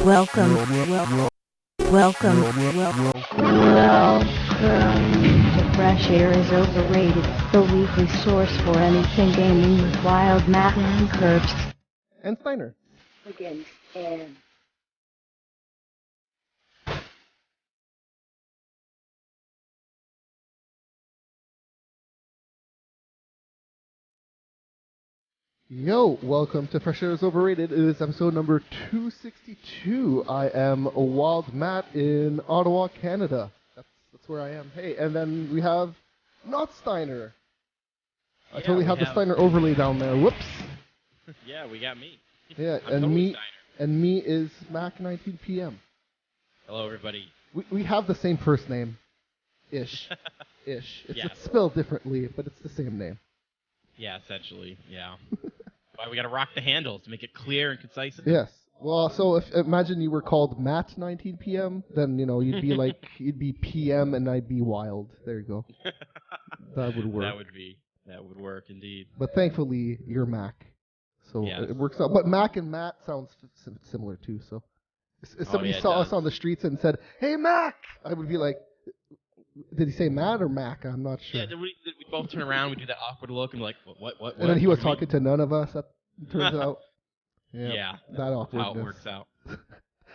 Welcome to Fresh Air is Overrated, the weekly source for anything gaming with Wild Matt and Curbs. And Steiner. Begins and... Yo, welcome to Fresh Air is Overrated. It is episode number 262. I am Wild Matt in Ottawa, Canada. That's where I am. Hey, and then we have not Steiner. I totally have the Steiner overlay down there. Whoops. Yeah, we got me. Yeah, I'm and totally me Steiner. and me is Mac 19 PM. Hello, everybody. We have the same first name, ish. It's spelled differently, but it's the same name. Yeah, essentially. Yeah. Why we gotta rock the handles to make it clear and concise. Yes. Well, so if imagine you were called Matt 19 PM, then you'd be like you'd be PM and I'd be Wild. There you go. That would work. That would work indeed. But thankfully you're Mac, so Yes. it works out. But Mac and Matt sounds similar too. So if somebody saw us on the streets and said, "Hey Mac," I would be like, "Did he say Matt or Mac?" I'm not sure. Yeah, did we both turn around, we do that awkward look and like, what? And then he was What do you talking to none of us. It turns out. Yeah, that awkwardness. how it works out.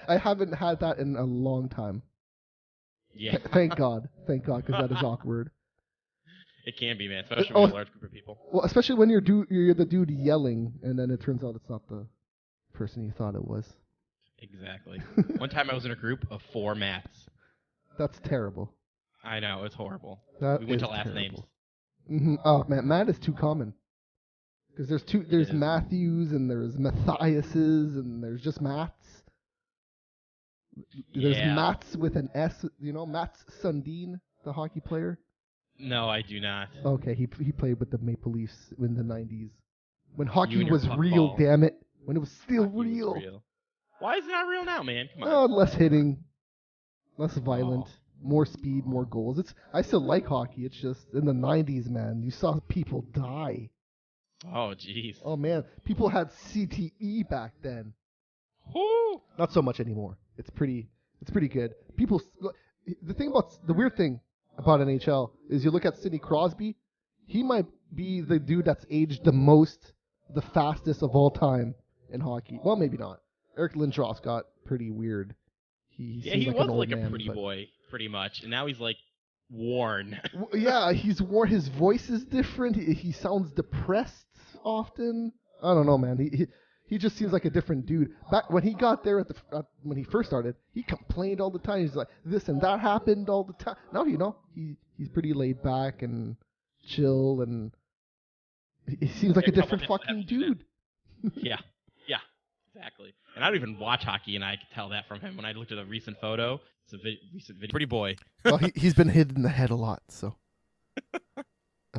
I haven't had that in a long time. Yeah. Thank God, because that is awkward. It can be, man, especially with a large group of people. Well, especially when you're the dude yelling, and then it turns out it's not the person you thought it was. Exactly. One time I was in a group of 4 Matts. That's terrible. I know, it's horrible. That we went is to last terrible. names. Mm-hmm. Oh man, Matt is too common. Because there's Matthews and there's Matthiases and there's just Matts. There's Matts with an S. Mats Sundin, the hockey player. No, I do not. Okay, he played with the Maple Leafs in the 90s. When hockey your was real, puckball. damn it. When it was still Hockey was real. real. Why is it not real now, man? Come on. Oh, less hitting, less violent, more speed, more goals. I still like hockey. It's just in the 90s, man. You saw people die. Oh, jeez. Oh man, people had CTE back then. Whoo! Not so much anymore. It's pretty good. The weird thing about NHL is you look at Sidney Crosby, he might be the dude that's aged the most, the fastest of all time in hockey. Well, maybe not. Eric Lindros got pretty weird. He was an old like man, a pretty boy, pretty much, and now he's like worn. Yeah, he's worn. His voice is different. He sounds depressed often. I don't know, man. He just seems like a different dude. Back when he got there when he first started, he complained all the time. He's like, this and that happened all the time. Now he's pretty laid back and chill, and he seems like a different fucking dude. Yeah, exactly. And I don't even watch hockey, and I could tell that from him when I looked at a recent photo. It's a recent video. Pretty boy. Well, he's been hit in the head a lot, so.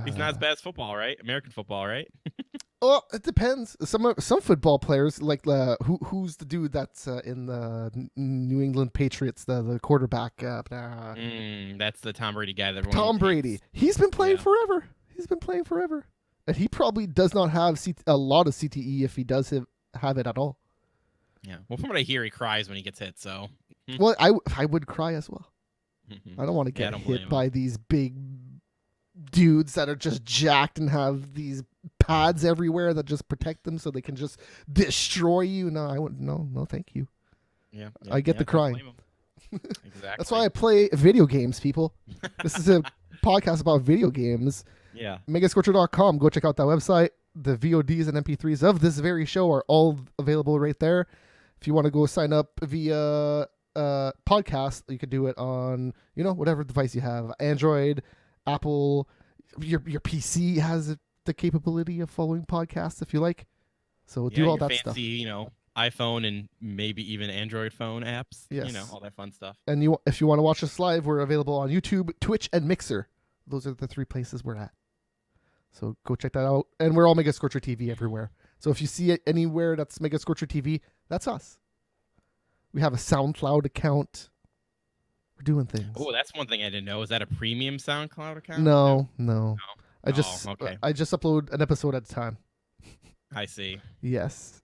He's not as bad as football, right? American football, right? Well, it depends. Some football players, like who's the dude that's in the New England Patriots, the quarterback. That's the Tom Brady guy. That Tom Brady. He's been playing forever. And he probably does not have a lot of CTE if he does have it at all. Yeah. Well, from what I hear, he cries when he gets hit. So. Well, I would cry as well. I don't want to get hit by these big dudes that are just jacked and have these pads everywhere that just protect them so they can just destroy you. No, I wouldn't. No, thank you. Yeah. I get the crying. Exactly. That's why I play video games, people. This is a podcast about video games. Yeah. Megascorcher.com. Go check out that website. The VODs and MP3s of this very show are all available right there. If you want to go sign up via podcast, you can do it on whatever device you have. Android, Apple, your PC has the capability of following podcasts if you like. So do all that stuff. Fancy, iPhone and maybe even Android phone apps. Yes. All that fun stuff. And if you want to watch us live, we're available on YouTube, Twitch, and Mixer. Those are the 3 places we're at. So go check that out. And we're all Mega Scorcher TV everywhere. So if you see it anywhere that's Mega Scorcher TV, that's us. We have a SoundCloud account. We're doing things. Oh, that's one thing I didn't know. Is that a premium SoundCloud account? No. I just upload an episode at a time. I see. Yes.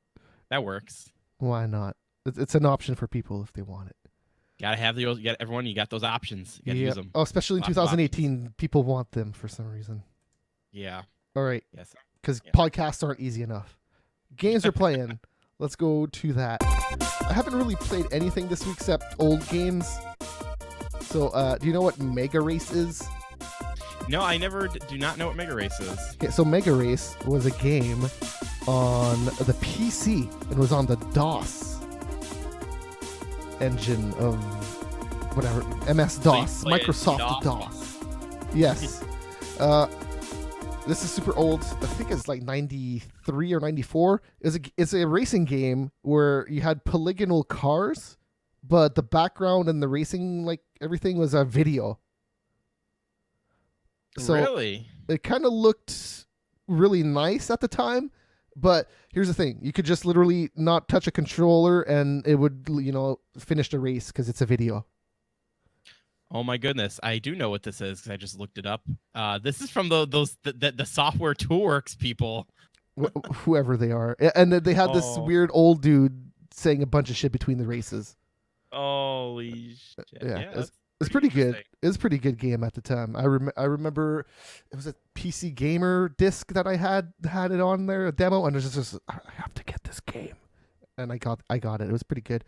That works. Why not? It's an option for people if they want it. Gotta have you got everyone. You got those options. You gotta Yeah. use them. Oh, especially in Lots of options. 2018, people want them for some reason. Yeah. All right, Yes. because Yeah. podcasts aren't easy enough. Games are playing. Let's go to that. I haven't really played anything this week except old games. So, do you know what Mega Race is? No, I never do not know what Mega Race is. Okay, so Mega Race was a game on the PC. It was on the DOS engine of whatever, MS-DOS, So you played Microsoft DOS. Yes. This is super old. I think it's like 93 or 94. It's a racing game where you had polygonal cars, but the background and the racing, like everything, was a video. So Really? it kind of looked really nice at the time, but here's the thing: you could just literally not touch a controller and it would, finish the race because it's a video. Oh my goodness, I do know what this is because I just looked it up. This is from the software Toolworks people. Whoever they are, and then they had this Oh. weird old dude saying a bunch of shit between the races. Holy shit! Yeah, that's it's pretty good. interesting. It was a pretty good game at the time. I remember it was a PC Gamer disc that I had it on there, a demo, and it was just I have to get this game, and I got it. It was pretty good.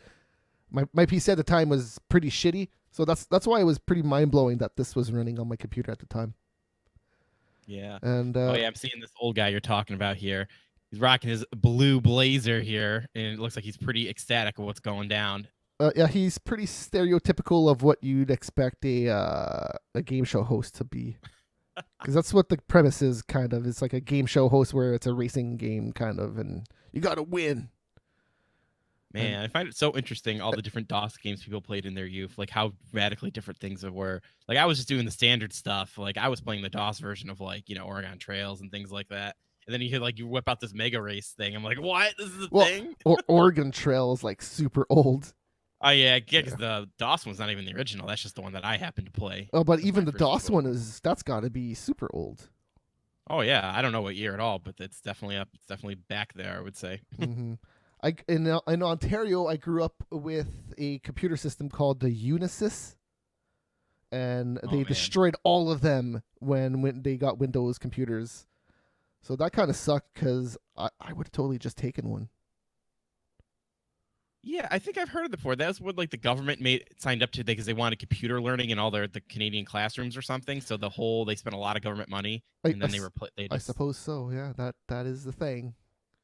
My PC at the time was pretty shitty, so that's why it was pretty mind blowing that this was running on my computer at the time. Yeah. And Oh yeah, I'm seeing this old guy you're talking about here. He's rocking his blue blazer here, and it looks like he's pretty ecstatic of what's going down. yeah, he's pretty stereotypical of what you'd expect a game show host to be. Because that's what the premise is, kind of. It's like a game show host where it's a racing game, kind of, and you gotta win. Man, I find it so interesting all the different DOS games people played in their youth, like how radically different things were. Like I was just doing the standard stuff. Like I was playing the DOS version of Oregon Trails and things like that. And then you whip out this Mega Race thing. I'm like, what? This is a thing? Or Oregon Trail is like super old. Oh yeah, because the DOS one's not even the original. That's just the one that I happen to play. Oh, but even my the first DOS one. one that's got to be super old. Oh yeah, I don't know what year at all, but it's definitely up. It's definitely back there, I would say. Mm-hmm. In Ontario, I grew up with a computer system called the Unisys, and they man. destroyed all of them when they got Windows computers. So that kind of sucked because I would have totally just taken one. Yeah, I think I've heard of it before. That was what like the government signed up to because they wanted computer learning in all the Canadian classrooms or something. So they spent a lot of government money, and then I suppose so. Yeah, that is the thing.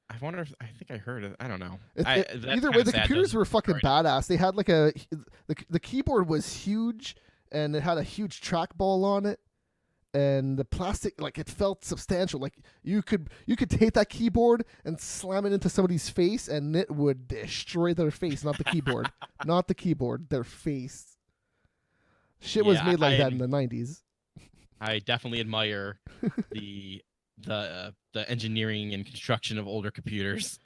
I wonder if I think I heard it. I don't know. Either way, the computers were fucking badass. They had like the keyboard was huge, and it had a huge trackball on it, and the plastic, like, it felt substantial. Like you could take that keyboard and slam it into somebody's face, and it would destroy their face, not the keyboard, not the keyboard, their face. Shit was made like that in the 90s. I definitely admire the engineering and construction of older computers.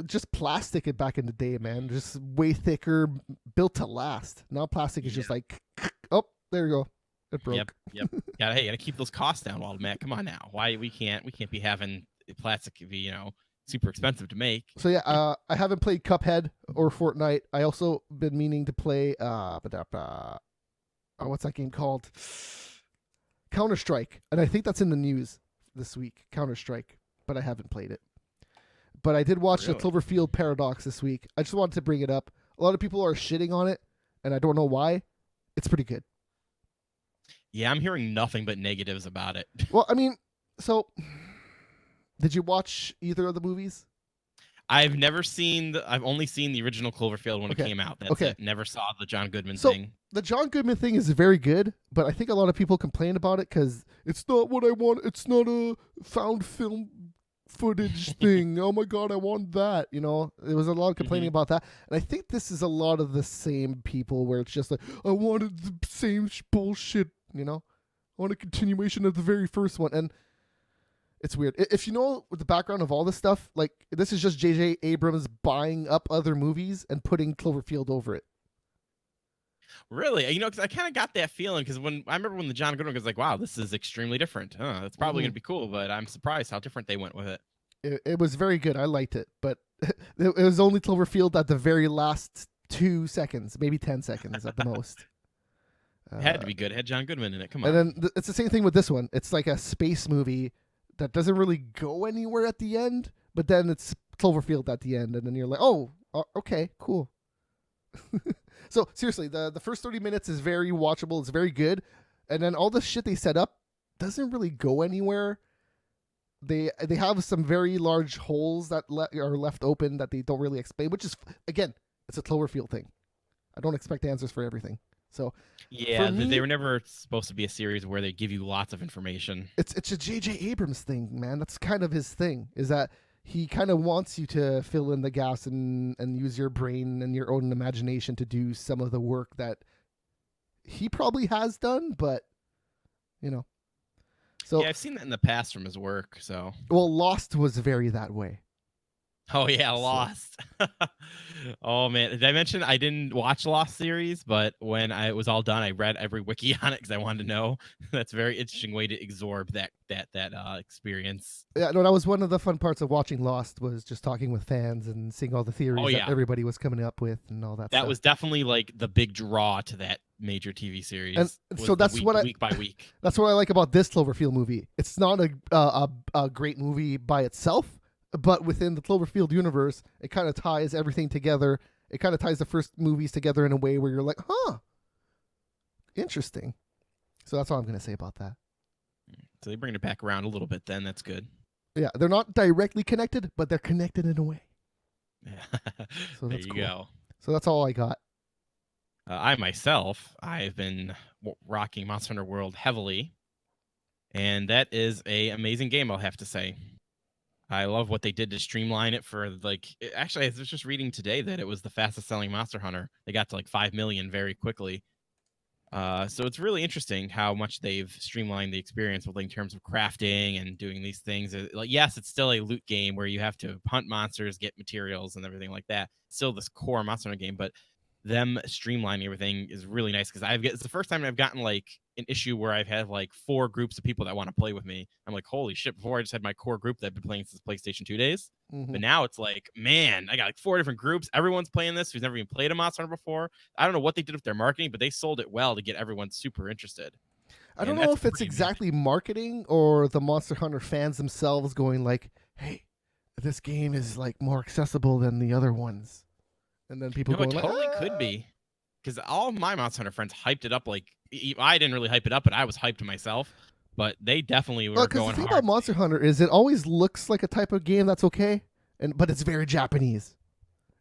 Just plastic back in the day, man. Just way thicker, built to last. Now plastic is just like, oh, there you go. It broke. Yep. Gotta keep those costs down, Matt. Come on now. Why we can't be having plastic be super expensive to make. So yeah, I haven't played Cuphead or Fortnite. I also been meaning to play what's that game called? Counter-Strike, and I think that's in the news this week. Counter-Strike, but I haven't played it. But I did watch the Cloverfield Paradox this week. I just wanted to bring it up. A lot of people are shitting on it, and I don't know why. It's pretty good. Yeah, I'm hearing nothing but negatives about it. Well, I mean, so did you watch either of the movies? I've never seen I've only seen the original Cloverfield when it came out. That's it. Never saw the John Goodman thing. The John Goodman thing is very good, but I think a lot of people complain about it because it's not what I want. It's not a found film footage thing. Oh my god, I want that. There was a lot of complaining about that, and I think this is a lot of the same people where it's just like, I wanted the same bullshit. I want a continuation of the very first one, and it's weird. If you know the background of all this stuff, like, this is just J.J. Abrams buying up other movies and putting Cloverfield over it. Really? Because I kind of got that feeling because I remember when the John Goodman was like, wow, this is extremely different. That's probably going to be cool, but I'm surprised how different they went with it. It was very good. I liked it, but it was only Cloverfield at the very last 2 seconds, maybe 10 seconds at the most. It had to be good. It had John Goodman in it. Come on. And then it's the same thing with this one. It's like a space movie that doesn't really go anywhere at the end, but then it's Cloverfield at the end, and then you're like, oh, okay, cool. So seriously, the first 30 minutes is very watchable. It's very good, and then all the shit they set up doesn't really go anywhere. They have some very large holes that are left open that they don't really explain, which is, again, it's a Cloverfield thing. I don't expect answers for everything. So yeah, me, they were never supposed to be a series where they give you lots of information. It's a J.J. Abrams thing, man. That's kind of his thing, is that he kind of wants you to fill in the gaps and use your brain and your own imagination to do some of the work that he probably has done, but, you know. So, yeah, I've seen that in the past from his work. So, well, Lost was very that way. Oh yeah, Lost. Oh man, did I mention I didn't watch Lost series, but when it was all done, I read every wiki on it because I wanted to know. That's a very interesting way to absorb that experience. Yeah, no, that was one of the fun parts of watching Lost, was just talking with fans and seeing all the theories that everybody was coming up with and all that. That stuff. was definitely like the big draw to that major TV series. And so that's week by week. That's what I like about this Cloverfield movie. It's not a great movie by itself, but within the Cloverfield universe, it kind of ties everything together. It kind of ties the first movies together in a way where you're like, huh, interesting. So that's all I'm going to say about that. So they bring it back around a little bit then. That's good. Yeah, they're not directly connected, but they're connected in a way. Yeah. So there that's you cool. go. So that's all I got. I myself, I've been rocking Monster Hunter World heavily, and that is an amazing game, I'll have to say. I love what they did to streamline it for, like, actually, I was just reading today that it was the fastest selling Monster Hunter. They got to like 5 million very quickly. So it's really interesting how much they've streamlined the experience with, like, in terms of crafting and doing these things. Like, yes, it's still a loot game where you have to hunt monsters, get materials, and everything like that. Still this core Monster Hunter game, but them streamlining everything is really nice because it's the first time I've gotten like an issue where I've had like 4 groups of people that want to play with me. I'm like, holy shit, before I just had my core group that I've been playing since PlayStation 2 days. Mm-hmm. But now it's like, man, I got like 4 different groups. Everyone's playing this who's never even played a Monster Hunter before. I don't know what they did with their marketing, but they sold it well to get everyone super interested. I don't know if it's exactly marketing or the Monster Hunter fans themselves going like, hey, this game is like more accessible than the other ones. And then people going it like, totally could be. Because all of my Monster Hunter friends hyped it up. Like, I didn't really hype it up, but I was hyped myself. But they definitely were going hard. Because the thing about Monster Hunter is it always looks like a type of game that's okay, but it's very Japanese.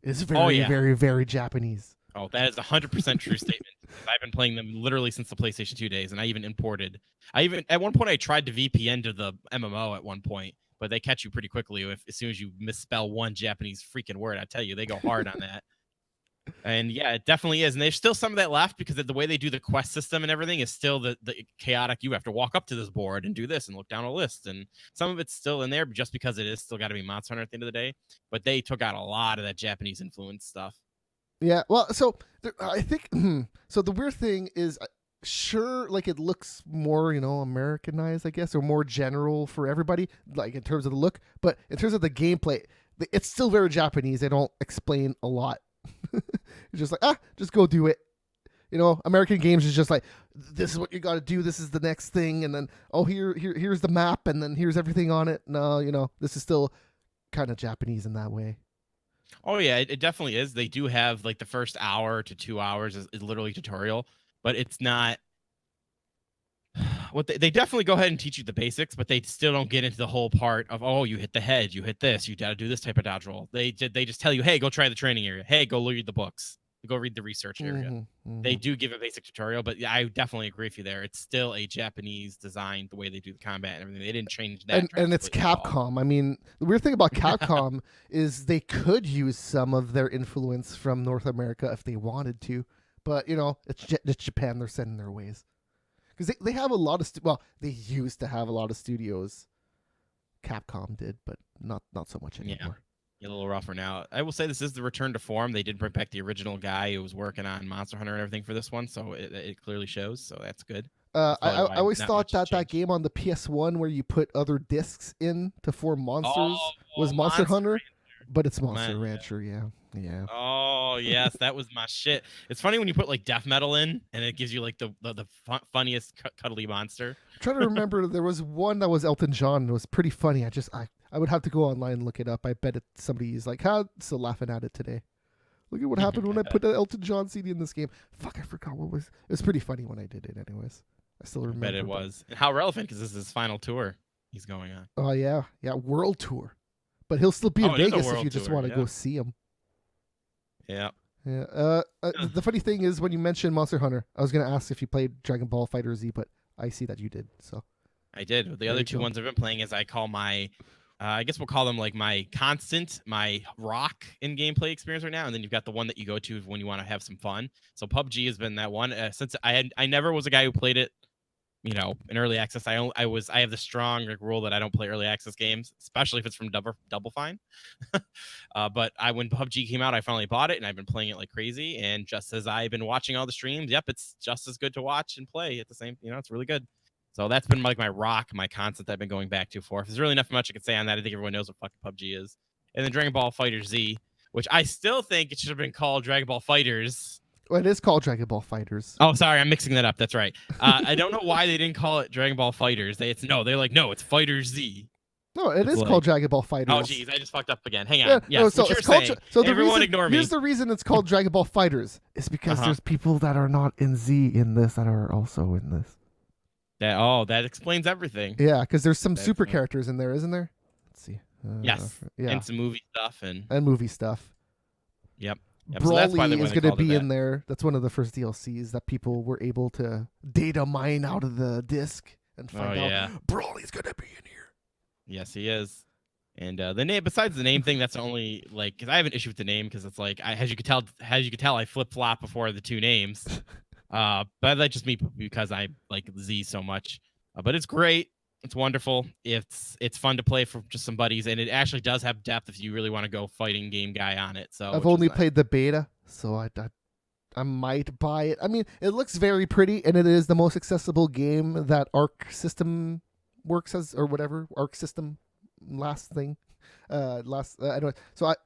It's very, very, very Japanese. Oh, that is 100% true statement. I've been playing them literally since the PlayStation 2 days, and I even imported. At one point, I tried to VPN to the MMO at one point, but they catch you pretty quickly as soon as you misspell one Japanese freaking word. I tell you, they go hard on that. And yeah, it definitely is. And there's still some of that left because of the way they do the quest system and everything is still the chaotic. You have to walk up to this board and do this and look down a list. And some of it's still in there just because it is still got to be Monster Hunter at the end of the day. But they took out a lot of that Japanese influence stuff. Yeah, well, so I think, so the weird thing is, sure, like it looks more, Americanized, I guess, or more general for everybody, like in terms of the look. But in terms of the gameplay, it's still very Japanese. They don't explain a lot. It's just like, just go do it. American games is just like, this is what you got to do. This is the next thing. And then, here's the map. And then here's everything on it. No, this is still kind of Japanese in that way. Oh, yeah, it definitely is. They do have like the first hour to 2 hours is literally tutorial, but it's not what they definitely go ahead and teach you the basics, but they still don't get into the whole part of, you hit the head, you hit this, you got to do this type of dodge roll. They just tell you, hey, go try the training area. Hey, go read the books. Go read the research area. Mm-hmm. They do give a basic tutorial, but I definitely agree with you there. It's still a Japanese design, the way they do the combat and everything. They didn't change that. And it's Capcom. I mean, the weird thing about Capcom is they could use some of their influence from North America if they wanted to, but it's Japan. They're sending their ways because they have a lot of they used to have a lot of studios. Capcom did, but not so much anymore. Yeah. A little rougher now. I will say this is the return to form. They did bring back the original guy who was working on Monster Hunter and everything for this one, so it clearly shows. So that's good. I always thought that game on the PS1 where you put other discs in to form monsters was Monster Hunter, But it's Monster Man, Rancher, yeah. oh yes, that was my shit. It's funny when you put like death metal in, and it gives you like the funniest cuddly monster. I'm trying to remember. There was one that was Elton John. It was pretty funny. I would have to go online and look it up. I bet somebody's like, still laughing at it today. Look at what happened when I put an Elton John CD in this game. Fuck, I forgot what was. It was pretty funny when I did it. Anyways, I still remember. I bet it was. And how relevant, because this is his final tour he's going on. Oh yeah, world tour. But he'll still be in Vegas if you just want to go see him. Yeah. Yeah. The funny thing is, when you mentioned Monster Hunter, I was gonna ask if you played Dragon Ball Fighter Z, but I see that you did. So I did. The other two ones I've been playing is I call my, I guess we'll call them like my constant, my rock in gameplay experience right now, and then you've got the one that you go to when you want to have some fun. So PUBG has been that one. Since I never was a guy who played it, you know, in early access. I have the strong rule that I don't play early access games, especially if it's from Double Fine. But when PUBG came out, I finally bought it, and I've been playing it like crazy. And just as I've been watching all the streams, yep, it's just as good to watch and play at the same. You know, it's really good. So that's been like my rock, my constant I've been going back to for. If there's really nothing much I could say on that, I think everyone knows what fucking PUBG is. And then Dragon Ball Fighter Z, which I still think it should have been called Dragon Ball Fighters. Well, it is called Dragon Ball Fighters. Oh, sorry, I'm mixing that up. That's right. I don't know why they didn't call it Dragon Ball Fighters. They're like, no, it's Fighter Z. No, it is called Dragon Ball Fighters. Oh, geez, I just fucked up again. Hang on. Yeah, so it's called. Everyone ignore me. Here's the reason it's called Dragon Ball Fighters. It's because there's people that are not in Z in this that are also in this. That explains everything. Yeah, because there's some super characters in there, isn't there? Let's see. Yes. Yeah. And some movie stuff and movie stuff. Yep. Broly is going to be in there. That's one of the first DLCs that people were able to data mine out of the disc and find out Broly's going to be in here. Yes, he is. And the name, besides the name thing, that's the only like, because I have an issue with the name because it's like, as you could tell, I flip flop before the two names. But that's just me because I like Z so much. But it's great. It's wonderful. It's fun to play for just some buddies, and it actually does have depth if you really want to go fighting game guy on it. So I've only played the beta, so I might buy it. I mean, it looks very pretty, and it is the most accessible game that Arc System works as, or whatever Arc System anyway. So it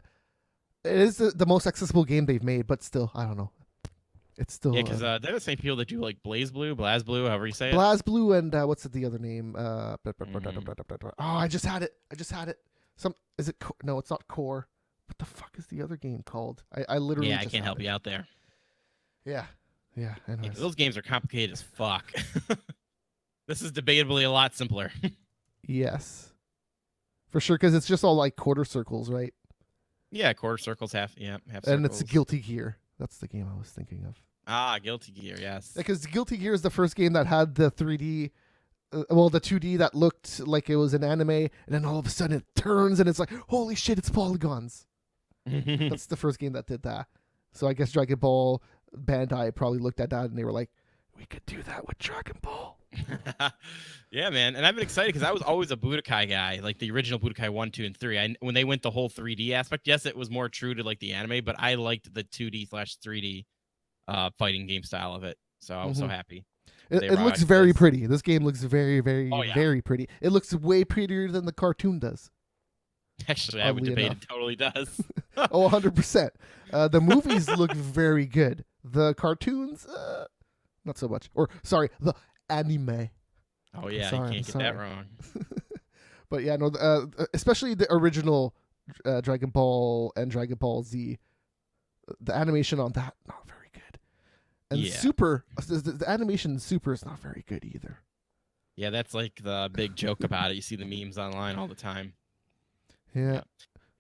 is the most accessible game they've made, but still, I don't know. It's still because they're the same people that do like BlazBlue, however you say it. BlazBlue and what's the other name? Oh, I just had it. Is it? No, it's not Core. What the fuck is the other game called? I literally. I can't help you out there. Yeah. Those games are complicated as fuck. This is debatably a lot simpler. Yes, for sure, because it's just all like quarter circles, right? Yeah, quarter circles, half circles. And it's Guilty Gear. That's the game I was thinking of. Guilty Gear, yes. Because Guilty Gear is the first game that had the 3D, the 2D that looked like it was an anime, and then all of a sudden it turns and it's like, holy shit, it's polygons. That's the first game that did that. So I guess Dragon Ball Bandai probably looked at that and they were like, we could do that with Dragon Ball. Yeah, man. And I've been excited because I was always a Budokai guy, like the original Budokai 1, 2, and 3. When they went the whole 3D aspect, yes, it was more true to like the anime, but I liked the 2D/3D fighting game style of it. So I was so happy. It looks very pretty. This game looks very, very, very pretty. It looks way prettier than the cartoon does. Actually, I would debate it totally does. 100%. The movies look very good. The cartoons, not so much. Or, sorry, the anime. Oh, yeah, you can't get that wrong. But yeah, no, especially the original Dragon Ball and Dragon Ball Z, the animation on that, not very good. And Super, the animation in Super is not very good either. Yeah, that's like the big joke about it. You see the memes online all the time. Yeah.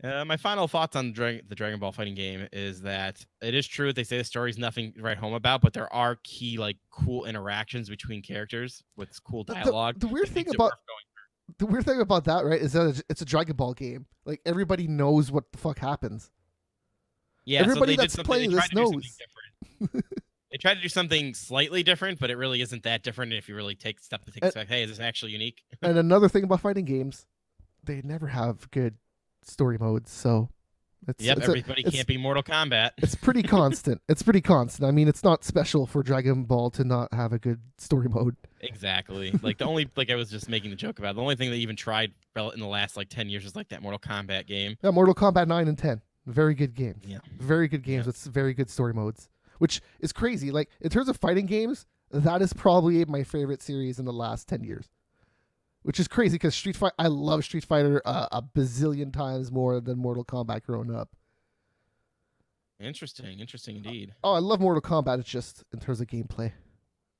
My final thoughts on the Dragon Ball fighting game is that it is true they say the story's nothing to write home about, but there are key like cool interactions between characters with cool dialogue. The weird thing about that, right, is that it's a Dragon Ball game. Like everybody knows what the fuck happens. Yeah, everybody that's playing this knows. They tried to do something slightly different, but it really isn't that different if you really take a step back. Hey, is this actually unique? And another thing about fighting games, they never have good story modes, so Everybody can't be Mortal Kombat. It's pretty constant. It's pretty constant. I mean, it's not special for Dragon Ball to not have a good story mode. Exactly. Like the only, like I was just making the joke about, the only thing they even tried in the last like 10 years was like that Mortal Kombat game. Yeah, Mortal Kombat 9 and 10. Very good games. Yeah. Very good games with very good story modes, which is crazy. Like, in terms of fighting games, that is probably my favorite series in the last 10 years. Which is crazy because I love Street Fighter a bazillion times more than Mortal Kombat growing up. Interesting indeed. Oh, I love Mortal Kombat. It's just in terms of gameplay,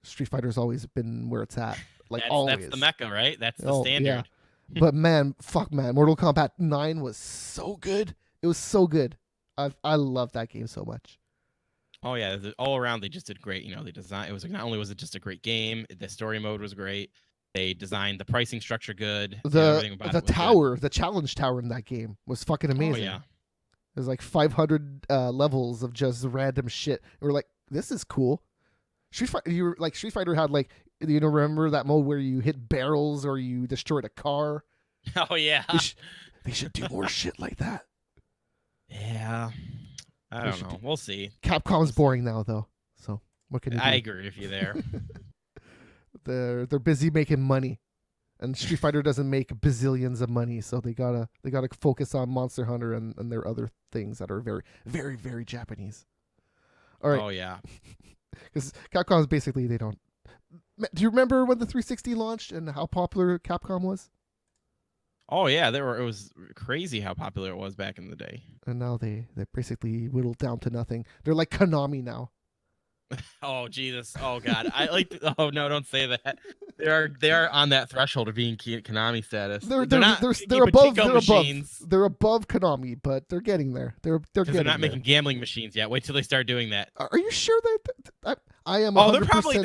Street Fighter's always been where it's at. Like always. That's the mecca, right? That's the standard. Yeah. But man, Mortal Kombat 9 was so good. It was so good. I love that game so much. Oh yeah, all around they just did great. You know, they designed. It was like not only was it just a great game, the story mode was great. They designed the pricing structure good. The tower, the challenge tower in that game was fucking amazing. Oh yeah. There's like 500 levels of just random shit. And we're like, this is cool. Street Fighter had like, remember that mode where you hit barrels or you destroyed a car? Oh yeah. They should do more shit like that. Yeah. I don't know. We'll see. Capcom's boring now though. So what can you do? I agree with you there. They're busy making money. And Street Fighter doesn't make bazillions of money, so they gotta focus on Monster Hunter and their other things that are very, very, very Japanese. All right. Oh yeah. Because Capcom's basically they don't. Do you remember when the 360 launched and how popular Capcom was? Oh yeah, it was crazy how popular it was back in the day. And now they basically whittled down to nothing. They're like Konami now. Oh Jesus! Oh God! Oh no! Don't say that. They are on that threshold of being Konami status. They're above Konami, but they're getting there. They're not making gambling machines yet. Wait till they start doing that. Are you sure that I am? Oh, they're probably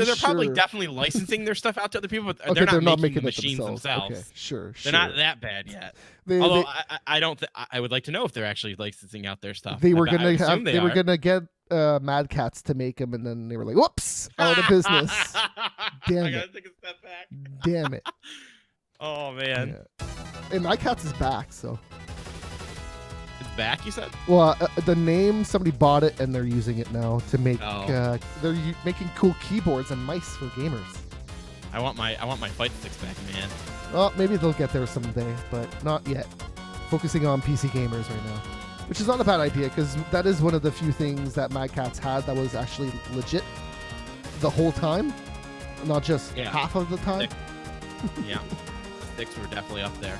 definitely licensing their stuff out to other people, but they're not making the machines themselves. Okay, sure. They're not that bad yet. Although I don't. I would like to know if they're actually licensing out their stuff. They were gonna get Mad Cats to make them, and then they were like, "Whoops, out of business." Damn it! I gotta take a step back. Damn it! Oh man! Yeah. And Mad Cats is back, so it's back. You said? Well, the name somebody bought it, and they're using it now to make. They're making cool keyboards and mice for gamers. I want my fight sticks back, man. Well, maybe they'll get there someday, but not yet. Focusing on PC gamers right now. Which is not a bad idea, because that is one of the few things that Mad Catz had that was actually legit the whole time, not just half of the time. Yeah, sticks were definitely up there.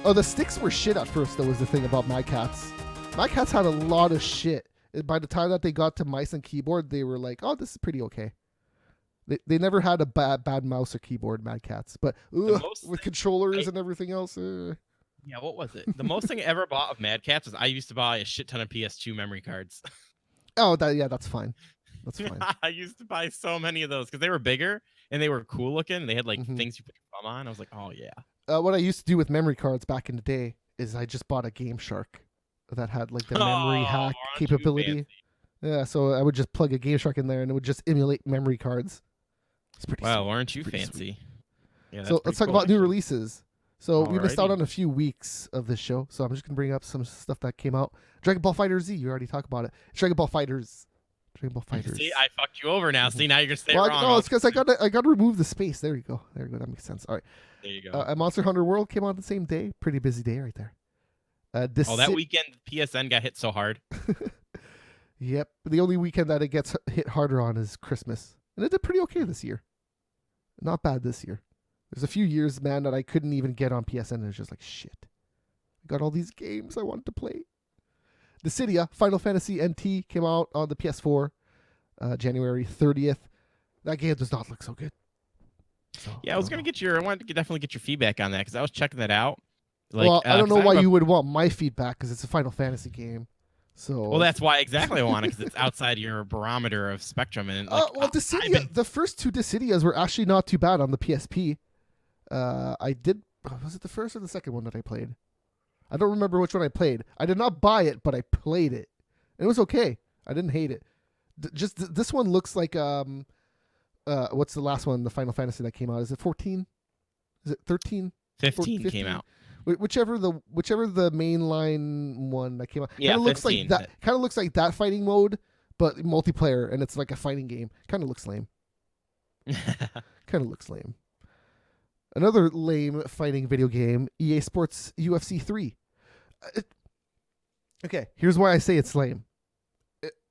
Oh, the sticks were shit at first, though, was the thing about Mad Catz. Mad Catz had a lot of shit. By the time that they got to mice and keyboard, they were like, oh, this is pretty okay. They never had a bad mouse or keyboard, Mad Catz. But with controllers and everything else... Yeah, what was it? The most thing I ever bought of Mad Catz was I used to buy a shit ton of PS2 memory cards. Oh, that's fine. That's fine. I used to buy so many of those because they were bigger and they were cool looking. And they had like things you put your thumb on. I was like, oh yeah. What I used to do with memory cards back in the day is I just bought a Game Shark that had like the memory hack capability. Yeah, so I would just plug a Game Shark in there and it would just emulate memory cards. It's pretty. Wow, sweet. aren't you fancy? Yeah, so let's talk about new releases. So we missed out on a few weeks of this show, so I'm just going to bring up some stuff that came out. Dragon Ball FighterZ, you already talked about it. Dragon Ball FighterZ. See, I fucked you over now. See, now you're going to say it wrong. No, it's because I got to remove the space. There you go. That makes sense. All right. There you go. And Monster Hunter World came out the same day. Pretty busy day right there. That weekend, PSN got hit so hard. Yep. The only weekend that it gets hit harder on is Christmas. And it did pretty okay this year. Not bad this year. There's a few years, man, that I couldn't even get on PSN, and it's just like, shit. I got all these games I wanted to play. Dissidia, Final Fantasy NT, came out on the PS4 January 30th. That game does not look so good. So, yeah, I wanted to definitely get your feedback on that, because I was checking that out. Like, well, I don't know why you would want my feedback, because it's a Final Fantasy game. So, well, that's why exactly I want it, because it's outside your barometer of spectrum. And Dissidia, the first two Dissidias were actually not too bad on the PSP. Was it the first or the second one that I played? I don't remember which one I played. I did not buy it, but I played it. It was okay. I didn't hate it. This one looks like what's the last one, the Final Fantasy that came out? Is it 14? Is it 13? 15 came out. whichever the mainline one that came out. Yeah, Kind of looks like 15. that. Kind of looks like that fighting mode, but multiplayer, and it's like a fighting game. Kind of looks lame. Kind of looks lame. Another lame fighting video game, EA Sports UFC 3. Okay, here's why I say it's lame.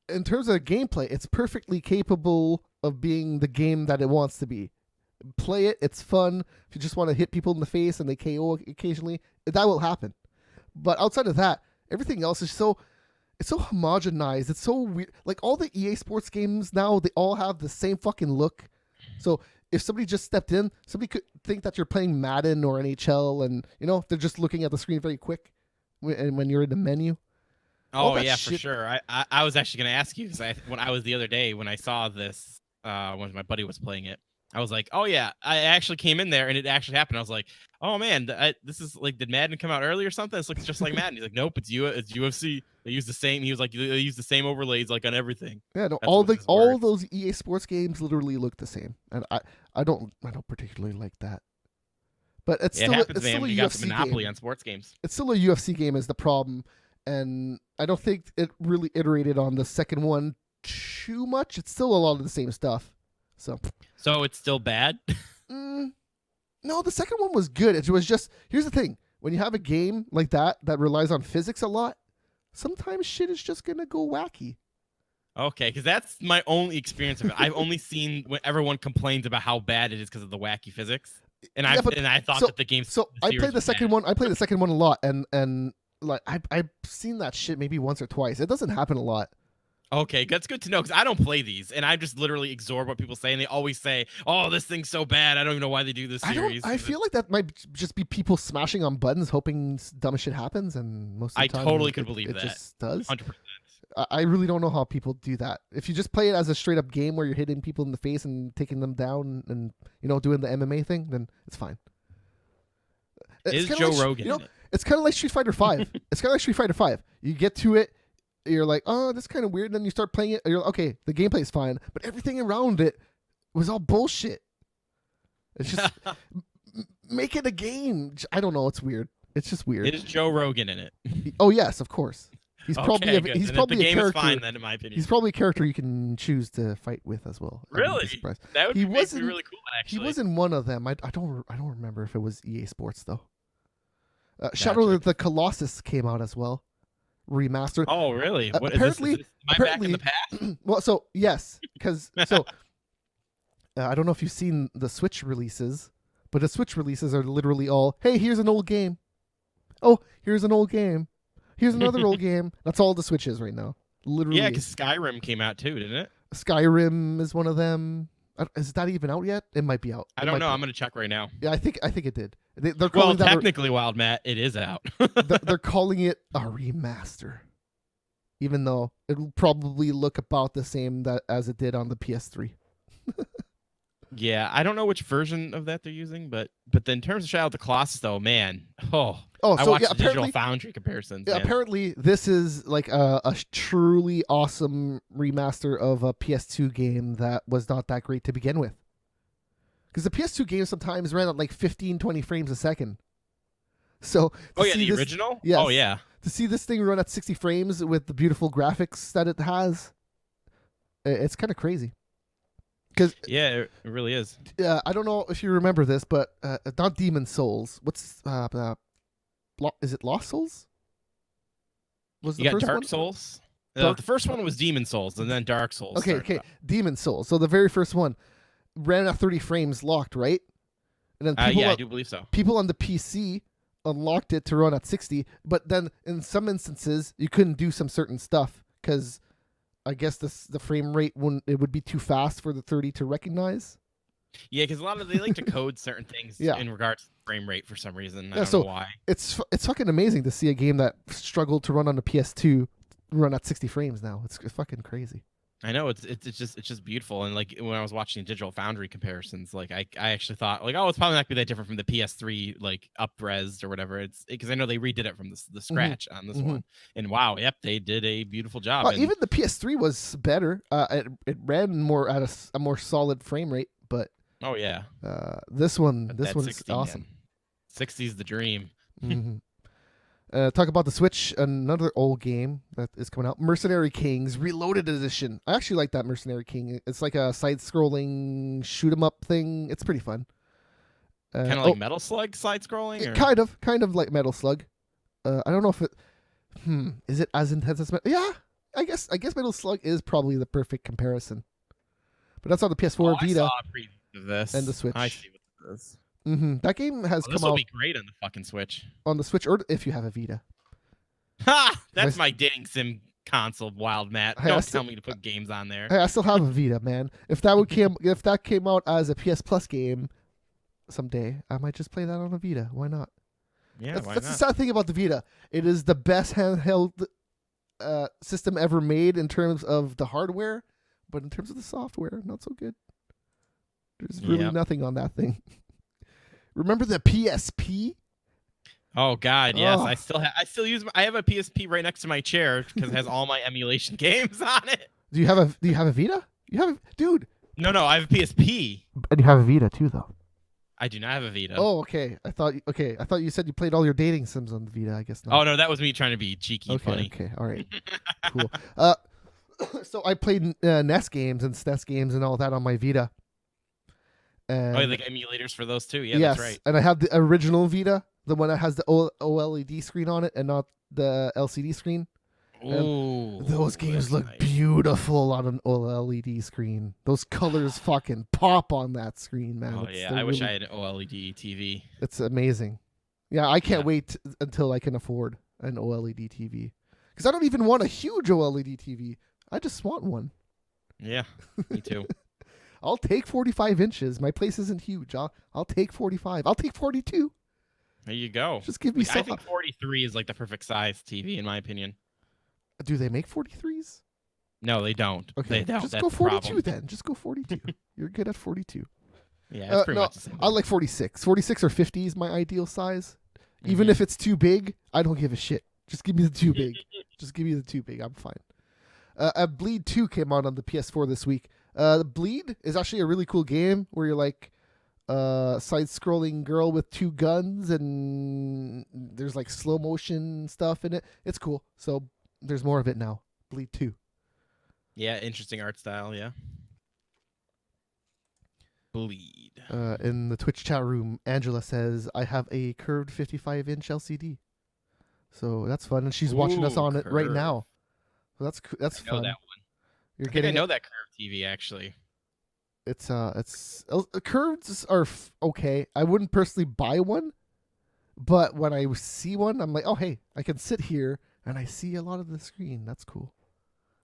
In terms of gameplay, it's perfectly capable of being the game that it wants to be. Play it, it's fun. If you just want to hit people in the face and they KO occasionally, that will happen. But outside of that, everything else is it's so homogenized. It's so weird. Like all the EA Sports games now, they all have the same fucking look. So if somebody just stepped in, somebody could think that you're playing Madden or NHL, and they're just looking at the screen very quick when you're in the menu. Oh yeah, for sure. I was actually going to ask you because when I was the other day when I saw this when my buddy was playing it, I was like, oh yeah, I actually came in there and it actually happened. I was like, oh man, this is like, did Madden come out early or something? This looks just like Madden. He's like, nope, it's UFC. They use the same. He was like, they use the same overlays like on everything. Yeah, no, That's all those EA Sports games literally look the same, and I don't particularly like that. But it's still a you got the UFC monopoly game. on sports games. It's still a UFC game is the problem, and I don't think it really iterated on the second one too much. It's still a lot of the same stuff. So it's still bad? No, the second one was good. It was just, here's the thing. When you have a game like that relies on physics a lot, sometimes shit is just going to go wacky. Okay, because that's my only experience of it. I've only seen when everyone complains about how bad it is because of the wacky physics. And I thought that the game. So I played the second one. I played the second one a lot, and like I've seen that shit maybe once or twice. It doesn't happen a lot. Okay, that's good to know because I don't play these, and I just literally absorb what people say, and they always say, "Oh, this thing's so bad. I don't even know why they do this series." I feel like that might just be people smashing on buttons, hoping dumb shit happens, and most of the time, I totally could believe it that. Just does. 100%. I really don't know how people do that. If you just play it as a straight up game where you're hitting people in the face and taking them down, and doing the MMA thing, then it's fine. Is Joe Rogan in it? It's kind of like Street Fighter 5. It's kind of like Street Fighter 5. You get to it, you're like, oh, that's kind of weird. And then you start playing it, and you're like, okay, the gameplay is fine, but everything around it was all bullshit. It's just make it a game. I don't know. It's weird. It's just weird. Is Joe Rogan in it? Oh yes, of course. He's probably good. He's And probably the a game character. is fine then, in my opinion. He's probably a character you can choose to fight with as well. Really? That would be really cool. Actually, he was in one of them. I don't remember if it was EA Sports though. Shadow of the Colossus came out as well, remastered. Oh, really? What apparently, is this? Am I back in the past? Well, so yes, because I don't know if you've seen the Switch releases, but the Switch releases are literally all, hey, here's an old game. Oh, here's an old game. Here's another old game. That's all the Switch is right now. Literally. Yeah, because Skyrim came out too, didn't it? Skyrim is one of them. Is that even out yet? It might be out. I don't know. I'm gonna check right now. Yeah, I think it did. They're calling technically, Wild Matt, it is out. They're calling it a remaster, even though it'll probably look about the same as it did on the PS3. Yeah, I don't know which version of that they're using, but then in terms of Shadow of the Colossus, though, man, I watched the Digital Foundry comparisons. Yeah, apparently this is like a truly awesome remaster of a PS2 game that was not that great to begin with. Because the PS2 games sometimes ran at like 15, 20 frames a second. So, the original? Yes, oh, yeah. To see this thing run at 60 frames with the beautiful graphics that it has, it's kind of crazy. Yeah, it really is. I don't know if you remember this, but not Demon Souls. What's is it Lost Souls? Was you got Dark Souls? The first one was Demon Souls, and then Dark Souls. Okay, Demon Souls. So the very first one ran at 30 frames locked, right? And then I do believe so. People on the PC unlocked it to run at 60, but then in some instances you couldn't do some certain stuff because I guess the frame rate would be too fast for the 30 to recognize. Yeah, because they like to code certain things in regards to frame rate for some reason. I don't know why. It's fucking amazing to see a game that struggled to run on the PS2 run at 60 frames now. It's fucking crazy. I know it's just beautiful, and like when I was watching Digital Foundry comparisons, like I actually thought like, oh, it's probably not gonna be that different from the PS3 like up-resed or whatever. It's because I know they redid it from the scratch on this one, and wow, yep, they did a beautiful job. Even the PS3 was better. It ran more at a more solid frame rate, but oh yeah, this one's awesome. 60's the dream. Mm-hmm. Talk about the Switch, another old game that is coming out, Mercenary Kings Reloaded Edition. I actually like that Mercenary King. It's like a side-scrolling shoot-'em-up thing. It's pretty fun. Kind of like Metal Slug side scrolling, or kind of like Metal Slug. I don't know if it. Is it as intense as Metal? Yeah, I guess Metal Slug is probably the perfect comparison. But that's on the PS4, Vita, I saw a preview of this, and the Switch. I see what this is. That game has come out. This will be great on the fucking Switch. On the Switch, or if you have a Vita. Ha! That's my dating sim console, Wild Matt. Don't tell me to put games on there. Hey, I still have a Vita, man. If that came out as a PS Plus game someday, I might just play that on a Vita. Why not? Yeah, that's why the not? sad thing about the Vita. It is the best handheld system ever made in terms of the hardware, but in terms of the software, not so good. There's really nothing on that thing. Remember the PSP? Oh God, yes. Oh. I have a PSP right next to my chair because it has all my emulation games on it. Do you have a Vita? Dude. No, I have a PSP. And you have a Vita too, though. I do not have a Vita. Oh, okay. I thought you said you played all your dating sims on the Vita. I guess not. Oh no, that was me trying to be cheeky and funny. Okay, all right, cool. So I played NES games and SNES games and all that on my Vita. And like emulators for those too. Yeah, yes, that's right. And I have the original Vita, the one that has the OLED screen on it and not the LCD screen. Ooh, those games look nice. Beautiful on an OLED screen. Those colors fucking pop on that screen, man. Oh yeah, I wish I had an OLED TV. It's amazing. Yeah, I can't wait until I can afford an OLED TV. Because I don't even want a huge OLED TV. I just want one. Yeah, me too. I'll take 45 inches. My place isn't huge. I'll take 45. I'll take 42. There you go. Just give me I think 43 is like the perfect size TV in my opinion. Do they make 43s? No, they don't. Okay, they don't. Just That's go 42 the problem. then. Just go 42. You're good at 42. Yeah, it's pretty much the same. I like 46. 46 or 50 is my ideal size. Even if it's too big, I don't give a shit. Just give me the too big. Just give me the too big. I'm fine. Bleed 2 came out on the PS4 this week. Bleed is actually a really cool game where you're like side-scrolling girl with 2 guns and there's like slow motion stuff in it. It's cool. So there's more of it now. Bleed 2. Yeah, interesting art style. Yeah. Bleed. In the Twitch chat room, Angela says, I have a curved 55-inch LCD. So that's fun. And she's watching us on it right now. So that's I know fun. that one. I know that curved TV actually. It's curves are okay. I wouldn't personally buy one, but when I see one, I'm like, oh hey, I can sit here and I see a lot of the screen. That's cool.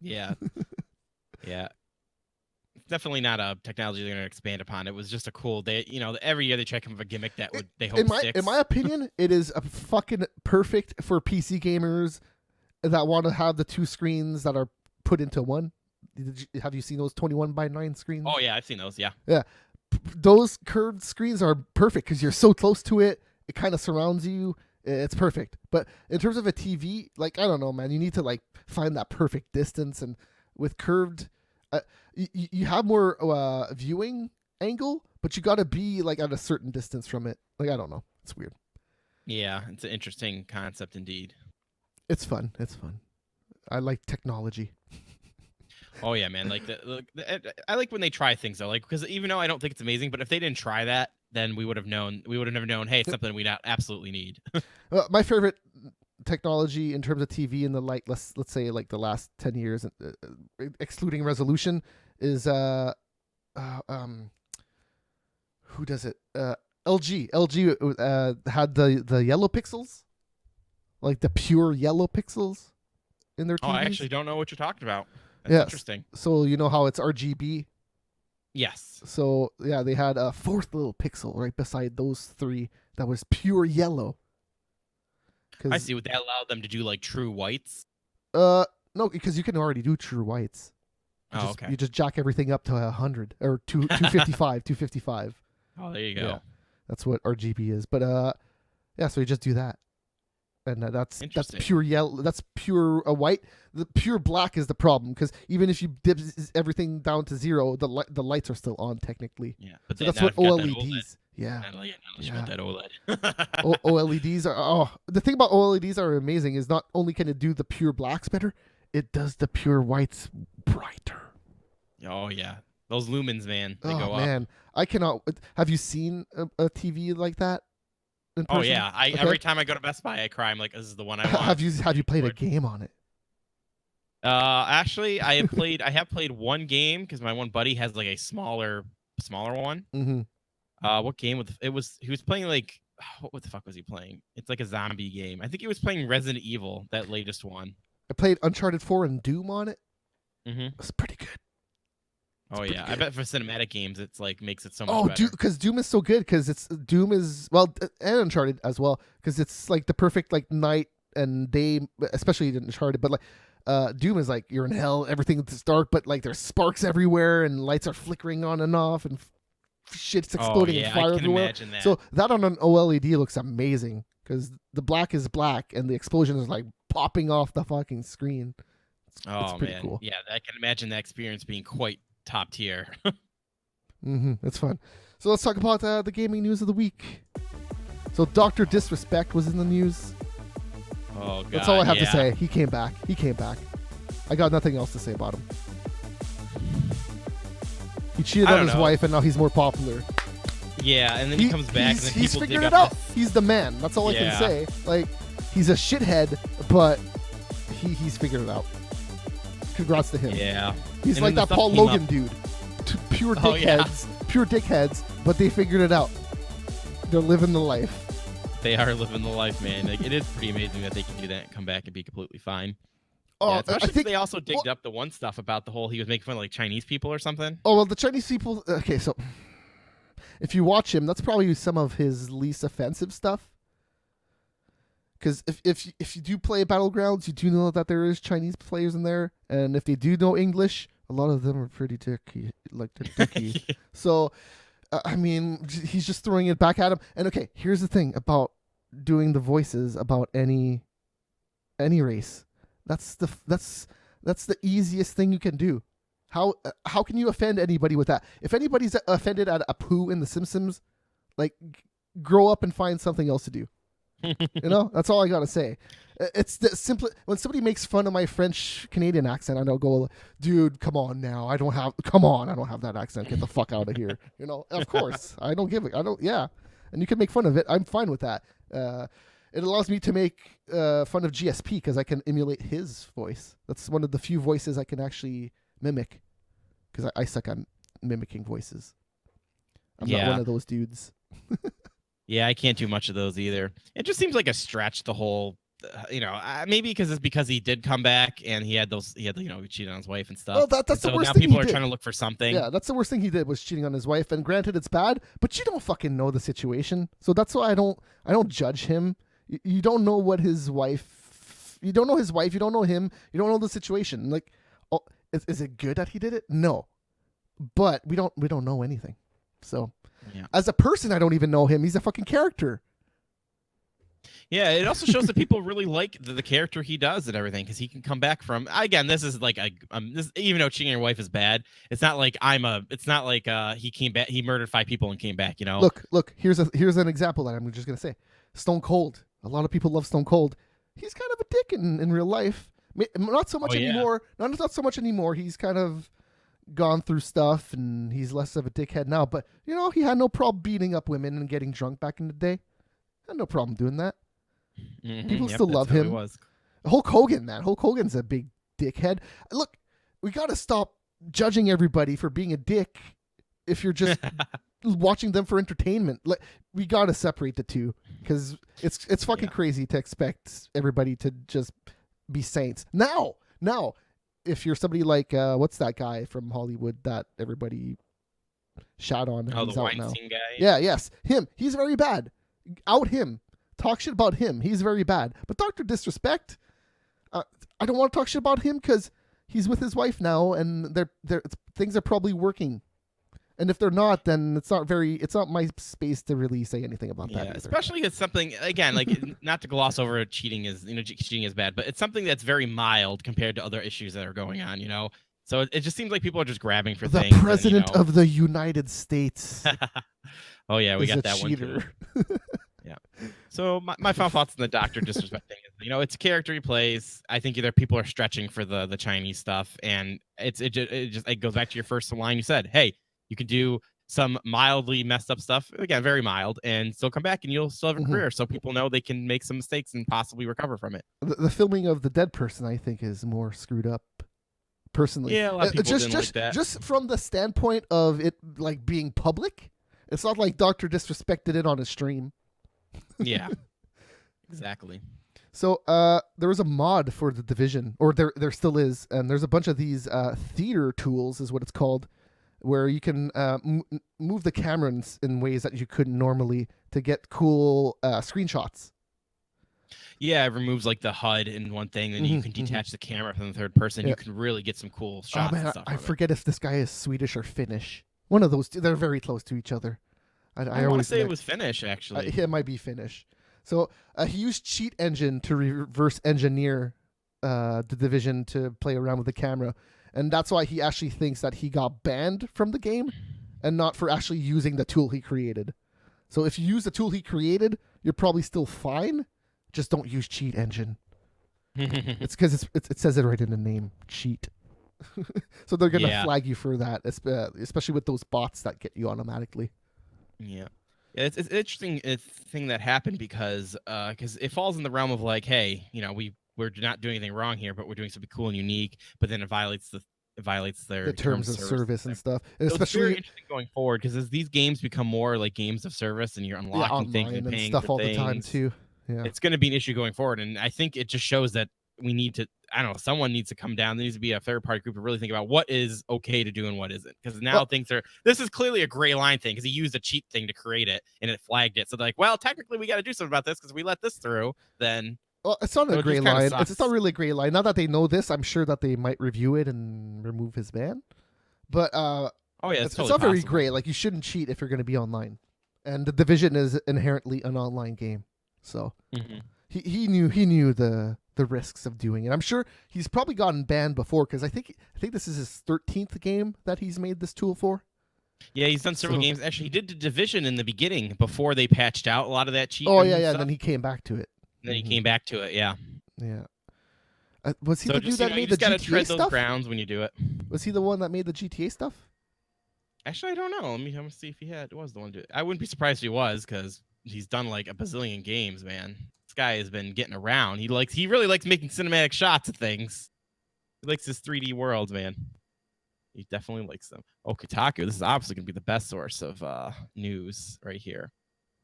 Yeah. Yeah. It's definitely not a technology they're going to expand upon. It was just a cool. Every year they try to come up with a gimmick that they hope sticks. In my opinion, it is a fucking perfect for PC gamers that want to have the 2 screens that are put into one. Have you seen those 21:9 screens? Oh yeah, I've seen those. Yeah. Yeah. Those curved screens are perfect because you're so close to it. It kind of surrounds you. It's perfect. But in terms of a TV, like, I don't know, man, you need to like find that perfect distance. And with curved, you have more viewing angle, but you got to be like at a certain distance from it. Like, I don't know. It's weird. Yeah, it's an interesting concept indeed. It's fun. I like technology. Oh yeah, man. Like I like when they try things though. Like, because even though I don't think it's amazing, but if they didn't try that, then we would have never known. Hey, it's something we absolutely need. My favorite technology in terms of TV in the let's say like the last 10 years, excluding resolution, is who does it? LG. LG had the yellow pixels, like the pure yellow pixels in their TVs. Oh, I actually don't know what you're talking about. That's interesting. So you know how it's RGB? Yes. So yeah, they had a 4th little pixel right beside those 3 that was pure yellow. I see. Would that allow them to do like true whites? No, because you can already do true whites. Okay. You just jack everything up to 100 or 255, 255. Oh, there you go. Yeah, that's what RGB is. But yeah, so you just do that. and that's Interesting. pure yellow. That's pure white. The pure black is the problem because even if you dip everything down to 0, the lights are still on technically. Yeah, but So then that's now what if you got that OLEDs. Yeah. Not like Yeah. that OLED. OLEDs are the thing about OLEDs are amazing is not only can it do the pure blacks better, it does the pure whites brighter. Oh yeah, those lumens, man, they go man, up. I cannot. Have you seen a TV like that in person? Oh yeah, Okay. every time I go to Best Buy, I cry. I'm like, this is the one I want. Have you played a game on it? Actually, I have played one game because my one buddy has like a smaller one. Mm-hmm. What game he was playing like what the fuck was he playing? It's like a zombie game. I think he was playing Resident Evil, that latest one. I played Uncharted 4 and Doom on it. Mm-hmm. It's pretty good. Oh yeah, good. I bet for cinematic games, it's like makes it so much better. Oh, because Doom is so good because Doom is and Uncharted as well because it's like the perfect like night and day, especially in Uncharted. But like Doom is like you're in hell, everything's dark, but like there's sparks everywhere and lights are flickering on and off and shit's exploding and fire I can everywhere. imagine that. So that on an OLED looks amazing because the black is black and the explosion is like popping off the fucking screen. It's pretty cool. Yeah, I can imagine that experience being quite top tier. It's fun. So let's talk about the gaming news of the week. So Dr. Disrespect was in the news. Oh god. That's all I have to say. He came back. I got nothing else to say about him. He cheated on his wife and now he's more popular. Yeah, and then he comes back and then he's people figured dig it up out. He's the man. That's all I can Yeah. say. Like he's a shithead, but he's figured it out. Congrats to him. Yeah. He's And like then that the Paul stuff came Logan up. dude. Pure Oh, yeah. dickheads, but they figured it out. They're living the life. They are living the life, man. Like, it is pretty amazing that they can do that and come back and be completely fine. Oh, Yeah, especially I think they also digged up the one stuff about the whole he was making fun of like Chinese people or something. Oh well, the Chinese people. Okay, so if you watch him, that's probably some of his least offensive stuff. Because if you do play Battlegrounds, you do know that there is Chinese players in there, and if they do know English, a lot of them are pretty dicky, like dicky. So, I mean, he's just throwing it back at him. And okay, here's the thing about doing the voices about any race. That's the easiest thing you can do. How can you offend anybody with that? If anybody's offended at Apu in The Simpsons, like grow up and find something else to do. You know, that's all I gotta say. It's the simple. When somebody makes fun of my French Canadian accent, I don't go, dude, come on now. I don't have that accent. Get the fuck out of here. You know, of course, I don't give it. I don't. Yeah, and you can make fun of it. I'm fine with that. It allows me to make fun of GSP because I can emulate his voice. That's one of the few voices I can actually mimic because I suck at mimicking voices. I'm not one of those dudes. Yeah, I can't do much of those either. It just seems like a stretch. The whole, maybe because he did come back and he cheated on his wife and stuff. Well, that's and the worst now thing people he are did. trying to look for something. Yeah, that's the worst thing he did was cheating on his wife. And granted, it's bad, but you don't fucking know the situation, so that's why I don't judge him. You don't know what his wife. You don't know his wife. You don't know him. You don't know the situation. Like, is it good that he did it? No, but we don't know anything. So, as a person, I don't even know him. He's a fucking character. Yeah, it also shows that people really like the character he does and everything because he can come back from. Again, this is like even though cheating on your wife is bad, it's not like he came back. He murdered 5 people and came back. You know. Look. Here's an example that I'm just gonna say. Stone Cold. A lot of people love Stone Cold. He's kind of a dick in real life. Not so much anymore. Not so much anymore. He's kind of gone through stuff and he's less of a dickhead now. But he had no problem beating up women and getting drunk back in the day. Had no problem doing that. Mm-hmm. People still love him. Hulk Hogan, man. Hulk Hogan's a big dickhead. Look, we got to stop judging everybody for being a dick if you're just watching them for entertainment. We got to separate the two because it's fucking crazy to expect everybody to just be saints. Now, if you're somebody like what's that guy from Hollywood that everybody shot on? Oh, he's the out now. Weinstein guy. Yeah, yes, him. He's very bad. Out him. Talk shit about him. He's very bad. But Dr. Disrespect, I don't want to talk shit about him because he's with his wife now, and they're things are probably working. And if they're not, then it's not my space to really say anything about that either. Especially it's something, again, like not to gloss over cheating cheating is bad, but it's something that's very mild compared to other issues that are going on, So it just seems like people are just grabbing for the things. The president of the United States. Oh yeah, we is got a that cheater. one too. Yeah. So my final thoughts on the Doctor disrespecting is, it's a character he plays. I think either people are stretching for the Chinese stuff, and it goes back to your first line you said. Hey, you can do some mildly messed up stuff, again, very mild, and still come back and you'll still have a career. So people know they can make some mistakes and possibly recover from it. The filming of the dead person, I think, is more screwed up. Personally, yeah, a lot of people didn't like that. Just from the standpoint of it like being public, it's not like Doctor disrespected it on his stream. Yeah, exactly. So there was a mod for The Division, or there still is, and there's a bunch of these theater tools, is what it's called, where you can move the camera in ways that you couldn't normally to get cool screenshots. Yeah, it removes like the HUD in one thing, then you can detach the camera from the third person. Yeah. You can really get some cool shots. Oh man, and stuff I forget if this guy is Swedish or Finnish. One of those two. They're very close to each other. I want to say it was Finnish, actually. It might be Finnish. So he used Cheat Engine to reverse engineer The Division to play around with the camera. And that's why he actually thinks that he got banned from the game and not for actually using the tool he created. So if you use the tool he created, you're probably still fine. Just don't use Cheat Engine. It's because it says it right in the name, cheat. So they're going to flag you for that, especially with those bots that get you automatically. Yeah. It's an interesting thing that happened because it falls in the realm of like, hey, we're not doing anything wrong here, but we're doing something cool and unique. But then it violates their terms of service and stuff. And so especially it's very interesting going forward because as these games become more like games of service and you're unlocking things and paying stuff for all things, the time too. Yeah, it's going to be an issue going forward. And I think it just shows that we need to. I don't know. Someone needs to come down. There needs to be a third-party group to really think about what is okay to do and what isn't. Because now things are. This is clearly a gray line thing because he used a cheat thing to create it and it flagged it. So they're like, well, technically we got to do something about this because we let this through. Then. Well, it's not a gray line. It's not really a gray line. Now that they know this, I'm sure that they might review it and remove his ban. But it's not very gray. Like you shouldn't cheat if you're going to be online, and The Division is inherently an online game. So he knew the risks of doing it. I'm sure he's probably gotten banned before because I think this is his 13th game that he's made this tool for. Yeah, he's done several games. Actually, he did The Division in the beginning before they patched out a lot of that cheat. Oh yeah, and then he came back to it. And then he came back to it. Yeah. Yeah. Was he the dude that made the GTA gotta tread stuff? Those grounds when you do it. Was he the one that made the GTA stuff? Actually, I don't know. Let me see if he was the one to do it. I wouldn't be surprised if he was because he's done like a bazillion games, man. This guy has been getting around. He really likes making cinematic shots of things. He likes his 3D worlds, man. He definitely likes them. Oh, Kotaku. This is obviously going to be the best source of news right here.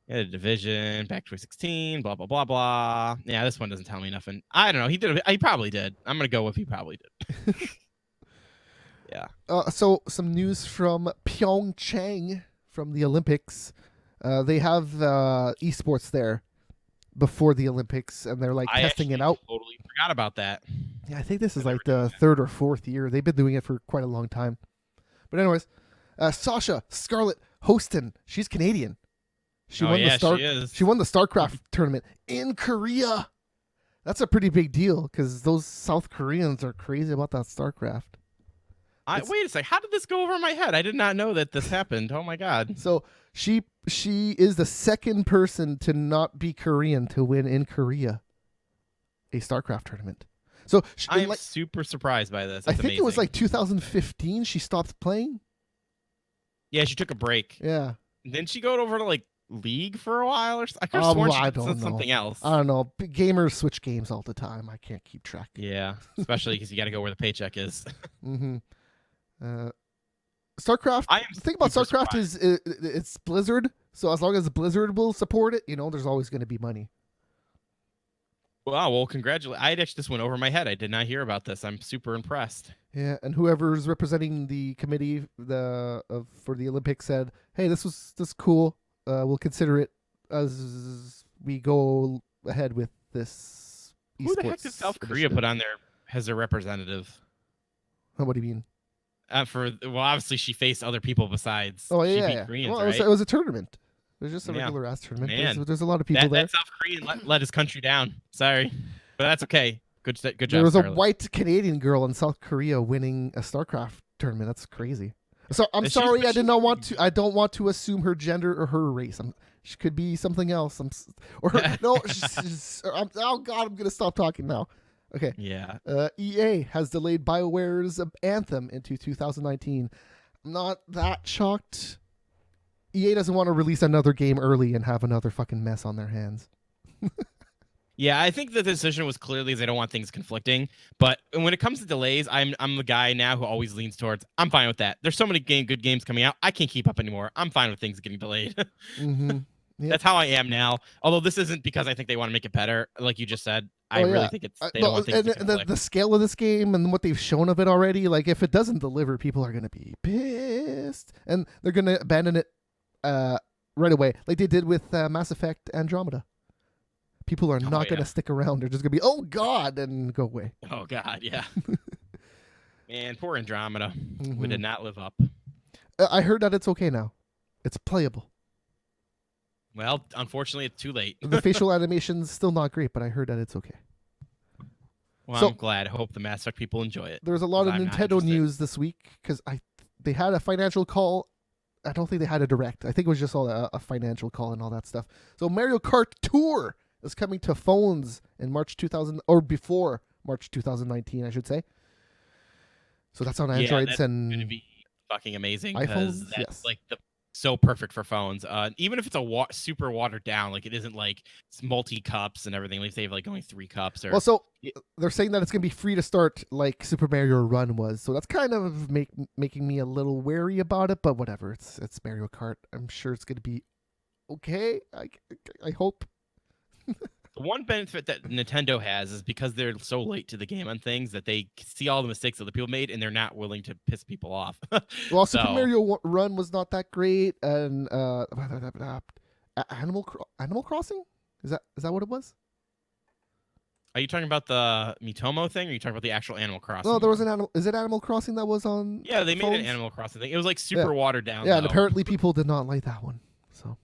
Yeah, The Division, back to 2016, blah, blah, blah, blah. Yeah, this one doesn't tell me nothing. I don't know. He probably did. I'm going to go with he probably did. Yeah. So some news from Pyeongchang from the Olympics. They have esports there before the Olympics, and they're like testing it out. Totally forgot about that. Yeah, I think this is like the third or fourth year. They've been doing it for quite a long time. But anyways, Sasha Scarlett Hostin, she's Canadian. She won the StarCraft tournament in Korea. That's a pretty big deal because those South Koreans are crazy about that StarCraft. Wait a sec. How did this go over my head? I did not know that this happened. Oh my god. So she is the second person to not be Korean to win in Korea a StarCraft tournament. So I'm super surprised by this. That's I think it was like 2015 she stopped playing. Yeah, she took a break. Yeah. Didn't she go over to like League for a while or something? I could have sworn she did something else. I don't know. Gamers switch games all the time. I can't keep track. Yeah, especially because you got to go where the paycheck is. Mm-hmm. StarCraft. The thing about StarCraft is it's Blizzard, so as long as Blizzard will support it, there's always going to be money. Wow, well, congratulations. I actually just went over my head. I did not hear about this. I'm super impressed. Yeah, and whoever's representing the committee for the Olympics said, "Hey, this is cool. We'll consider it as we go ahead with this." Who the heck did South Korea put on there as their representative? What do you mean? Obviously she faced other people besides Oh she yeah, beat yeah. Koreans, Well, right? it was a tournament. It was just a Yeah. regular ass tournament. Man, There's a lot of people there. that South Korean let his country down. Sorry, but that's okay. Good There job, was a Scarlett. white Canadian girl in South Korea winning a StarCraft tournament. That's crazy. So I'm sorry, I did not want to. I don't want to assume her gender or her race. She could be something else. No. Oh God, I'm gonna stop talking now. Okay. Yeah. EA has delayed BioWare's Anthem into 2019. I'm not that shocked. EA doesn't want to release another game early and have another fucking mess on their hands. Yeah, I think the decision was clearly they don't want things conflicting. But when it comes to delays, I'm the guy now who always leans towards I'm fine with that. There's so many good games coming out, I can't keep up anymore. I'm fine with things getting delayed. Mm-hmm. Yep. That's how I am now. Although this isn't because I think they want to make it better, like you just said. I really think it's they don't want things to conflict. The scale of this game and what they've shown of it already, like if it doesn't deliver, people are gonna be pissed and they're gonna abandon it right away, like they did with Mass Effect Andromeda. People are not going to stick around. They're just going to be, oh, God, and go away. Oh, God, yeah. Man, poor Andromeda. Mm-hmm. We did not live up. I heard that it's okay now. It's playable. Well, unfortunately, it's too late. The facial animation's still not great, but I heard that it's okay. Well, so, I'm glad. I hope the Mass Effect people enjoy it. There's a lot of Nintendo news this week because they had a financial call. I don't think they had a direct. I think it was just all a financial call and all that stuff. So Mario Kart Tour is coming to phones in March 2000 or before March 2019, I should say. So that's on Androids that's and going to be fucking amazing iPhones. That's like so perfect for phones. Even if it's a super watered down, like it isn't like multi cups and everything. Like they have like only 3 cups. Well, so they're saying that it's going to be free to start, like Super Mario Run was. So that's kind of making me a little wary about it. But whatever, it's Mario Kart. I'm sure it's going to be okay. I hope. The one benefit that Nintendo has is because they're so late to the game on things that they see all the mistakes other people made and they're not willing to piss people off. Well, Super Mario Run was not that great, and Animal Crossing, is that what it was? Are you talking about the Mitomo thing, or are you talking about the actual Animal Crossing? No, there was an Animal. Is it Animal Crossing that was on? Yeah, they phones? made an Animal Crossing thing. It was like super watered down. Yeah, and apparently people did not like that one. So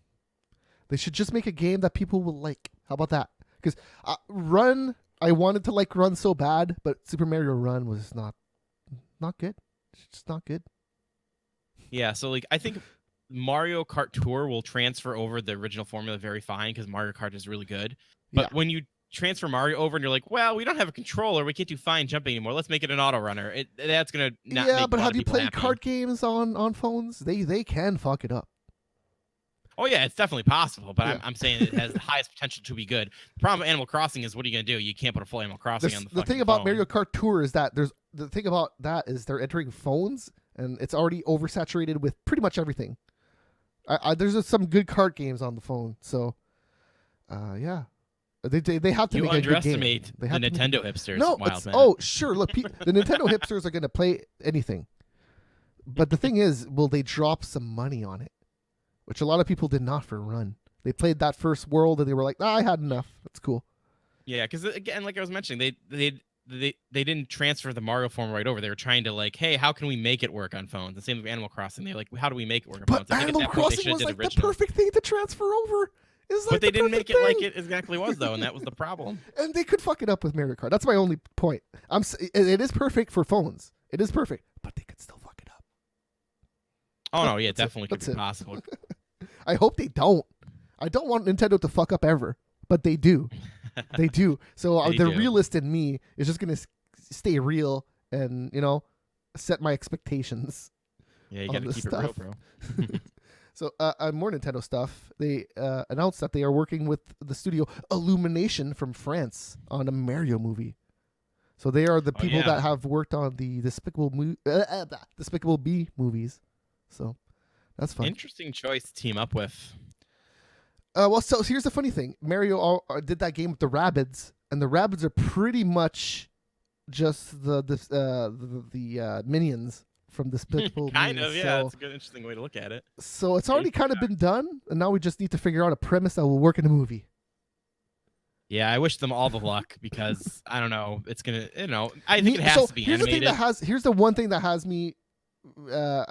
they should just make a game that people will like. How about that? Because Run, I wanted to like Run so bad, but Super Mario Run was not good. It's just not good. Yeah, so like I think Mario Kart Tour will transfer over the original formula very fine because Mario Kart is really good. But when you transfer Mario over and you're like, well, we don't have a controller, we can't do fine jumping anymore. Let's make it an auto runner. That's gonna not. Yeah, make but a lot have of you people played happy. kart games on phones? They can fuck it up. Oh yeah, it's definitely possible, but I'm saying it has the highest potential to be good. The problem with Animal Crossing is what are you gonna do? You can't put a full Animal Crossing on the thing about phone. Mario Kart Tour is that they're entering phones and it's already oversaturated with pretty much everything. There's some good kart games on the phone, so yeah. They have to you make a good game. underestimate the Nintendo hipsters. No, sure. Look, the Nintendo hipsters are going to play anything, but the thing is, will they drop some money on it? Which a lot of people did not for Run. They played that first world and they were like, I had enough. That's cool. Yeah, because again, like I was mentioning, they didn't transfer the Mario form right over. They were trying to like, hey, how can we make it work on phones? The same with Animal Crossing. They're like, how do we make it work on phones? But Animal Crossing was like the perfect thing to transfer over. But they didn't make it like it exactly was though, and that was the problem. And they could fuck it up with Mario Kart. That's my only point. It is perfect for phones. It is perfect, but they could still fuck it up. Oh no, yeah, definitely could be possible. I hope they don't. I don't want Nintendo to fuck up ever, but they do. They do. So the realist in me is just gonna stay real and set my expectations. Yeah, you gotta keep it real, bro. So more Nintendo stuff. They announced that they are working with the studio Illumination from France on a Mario movie. So they are the people that have worked on the Despicable Me movies. So that's fun. Interesting choice to team up with. Well, so here's the funny thing. Mario did that game with the Rabbids, and the Rabbids are pretty much just the minions from Despicable kind Me. of, yeah. It's a good, interesting way to look at it. So it's already kind of been done, and now we just need to figure out a premise that will work in a movie. Yeah, I wish them all the luck because I don't know. It's gonna, I think it has to be here's animated. Here's the one thing that has me uh,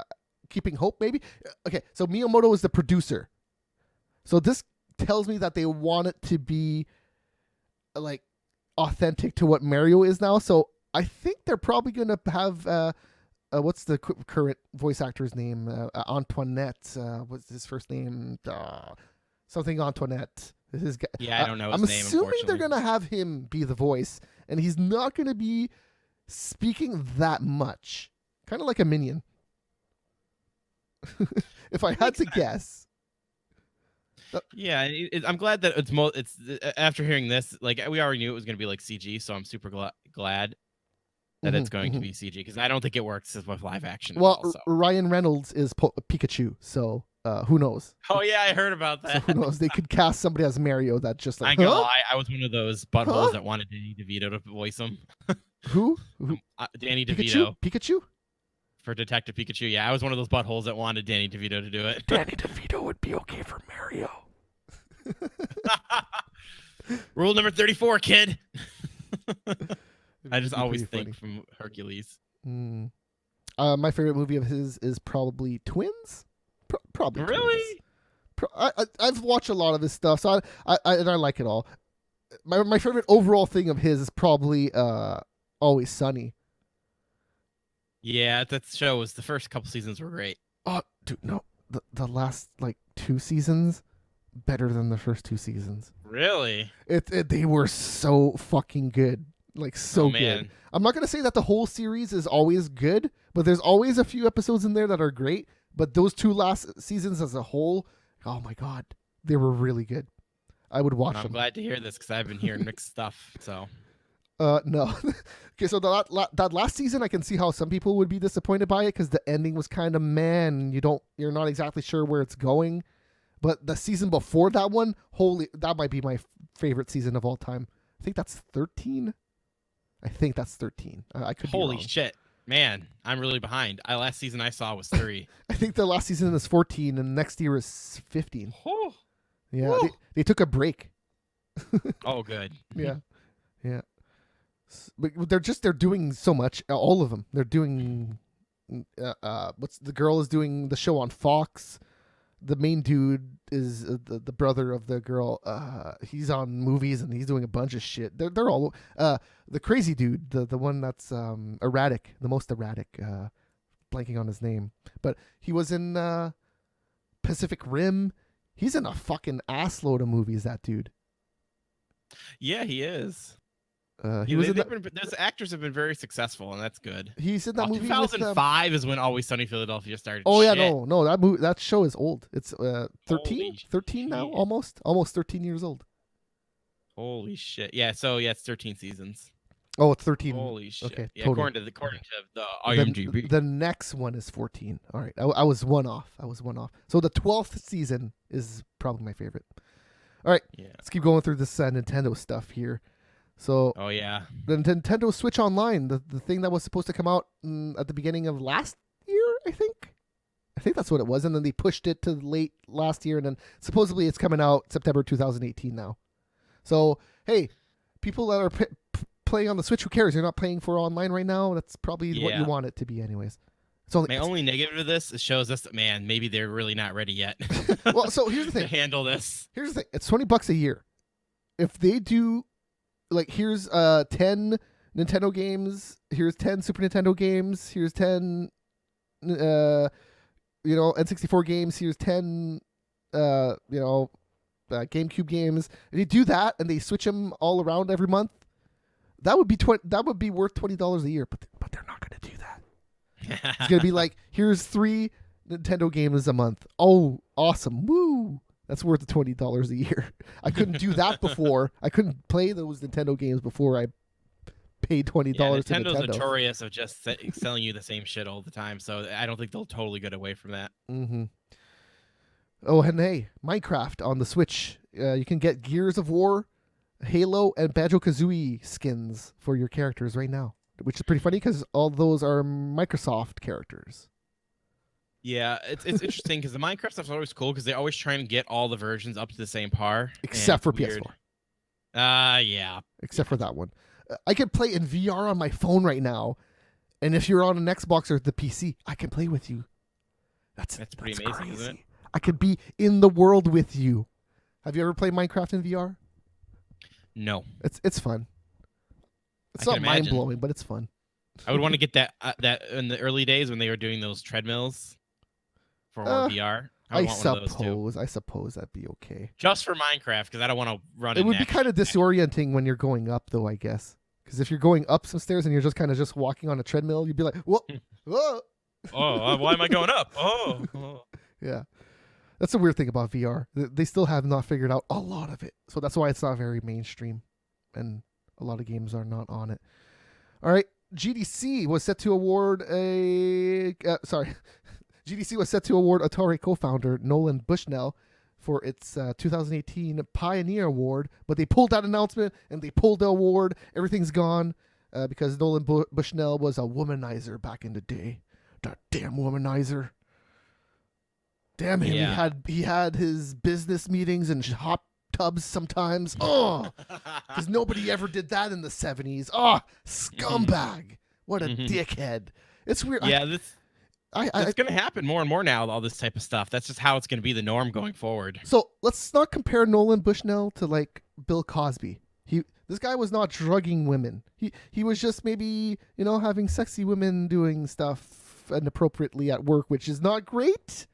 Keeping Hope, maybe. Okay, so Miyamoto is the producer. So this tells me that they want it to be like authentic to what Mario is now. So I think they're probably going to have what's the current voice actor's name? Antoinette. What's his first name? Something Antoinette. His guy. Yeah, I don't know his I'm name, assuming they're unfortunately. going to have him be the voice, and he's not going to be speaking that much. Kind of like a minion. If I had to guess. Yeah, I'm glad that it's after hearing this, like we already knew it was going to be like CG, so I'm super glad that it's going to be CG because I don't think it works with live action at all. So. Ryan Reynolds is Pikachu, so who knows? Oh yeah, I heard about that. So who knows? They could cast somebody as Mario that just like. I ain't gonna lie, I was one of those buttholes that wanted Danny DeVito to voice him. Who? Danny Pikachu? DeVito. Pikachu? For Detective Pikachu, yeah, I was one of those buttholes that wanted Danny DeVito to do it. Danny DeVito would be okay for Mario. Rule number 34, kid. I just always funny. think from Hercules. My favorite movie of his is probably Twins. Probably. Really? Twins. I've watched a lot of his stuff, so I like it all. My favorite overall thing of his is probably Always Sunny. Yeah, that show was the first couple seasons were great. Oh, dude, no, the last like 2 seasons better than the first 2 seasons. Really? They were so fucking good. Like so good. I'm not gonna say that the whole series is always good, but there's always a few episodes in there that are great. But those 2 last seasons as a whole, oh my god, they were really good. I would watch them. I'm glad to hear this because I've been hearing mixed stuff. So. No. Okay, so that last season, I can see how some people would be disappointed by it because the ending was kind of you're not exactly sure where it's going. But the season before that one, that might be my favorite season of all time. I think that's 13. I could be wrong. Holy shit, man! I'm really behind. Last season I saw was 3. I think the last season is 14, and next year is 15. Oh. Yeah, they took a break. Oh, good. Yeah. But they're doing so much. All of them. They're doing. The girl is doing the show on Fox. The main dude is the brother of the girl. He's on movies and he's doing a bunch of shit. They're all the crazy dude, the one that's erratic, the most erratic. Blanking on his name, but he was in Pacific Rim. He's in a fucking assload of movies. That dude. Yeah, he is. Those actors have been very successful, and that's good. He's in that movie. 2005 is when Always Sunny Philadelphia started. Oh yeah, no, that show is old. It's 13 now, shit. almost 13 years old. Holy shit! Yeah, so it's 13 seasons. Oh, it's 13. Holy shit! Okay, yeah, totally. according to the IMDb. The next one is 14. All right, I was one off. So the 12th season is probably my favorite. All right, let's keep going through this Nintendo stuff here. So, oh yeah, the Nintendo Switch Online, the thing that was supposed to come out at the beginning of last year, I think that's what it was, and then they pushed it to late last year, and then supposedly it's coming out September 2018 now. So, hey, people that are playing on the Switch, who cares? You're not paying for online right now. That's probably what you want it to be, anyways. My only negative to this is shows us that maybe they're really not ready yet. Well, so here's the thing. To handle this. Here's the thing. It's $20 a year. If they do. Like, here's 10 Nintendo games, here's 10 Super Nintendo games, here's 10 N64 games, here's 10 GameCube games. And they do that and they switch them all around every month. That would be worth $20 a year, but they're not going to do that. It's going to be like, here's 3 Nintendo games a month. Oh, awesome. Woo. That's worth $20 a year. I couldn't do that before. I couldn't play those Nintendo games before I paid $20 to Nintendo. Nintendo's notorious of just selling you the same shit all the time, so I don't think they'll totally get away from that. Mm-hmm. Oh, and hey, Minecraft on the Switch. You can get Gears of War, Halo, and Banjo-Kazooie skins for your characters right now, which is pretty funny because all those are Microsoft characters. Yeah, it's interesting because the Minecraft stuff's always cool because they always try and get all the versions up to the same par. Except for PS4. Yeah. Except for that one. I can play in VR on my phone right now, And if you're on an Xbox or the PC, I can play with you. That's pretty amazing, crazy. isn't it? I could be in the world with you. Have you ever played Minecraft in VR? No. It's fun. It's I not can mind imagine. blowing, but it's fun. I would want to get that in the early days when they were doing those treadmills for VR. I would want one of those too. I suppose that'd be okay. Just for Minecraft, because I don't want to run. It would be kind of disorienting when you're going up, though, I guess. Because if you're going up some stairs and you're just kind of just walking on a treadmill, you'd be like, whoa, whoa. Why am I going up? Oh. Yeah. That's the weird thing about VR. They still have not figured out a lot of it. So that's why it's not very mainstream. And a lot of games are not on it. All right. GDC was set to award GDC was set to award Atari co-founder Nolan Bushnell for its 2018 Pioneer Award, but they pulled that announcement and they pulled the award. Everything's gone because Nolan Bushnell was a womanizer back in the day. That damn womanizer. Damn him. Yeah. He had his business meetings in hot tubs sometimes. Oh, because nobody ever did that in the 70s. Oh, scumbag. What a dickhead. It's weird. Yeah, it's going to happen more and more now, all this type of stuff. That's just how it's going to be the norm going forward. So let's not compare Nolan Bushnell to like Bill Cosby. This guy was not drugging women. He was just maybe, having sexy women doing stuff inappropriately at work, which is not great.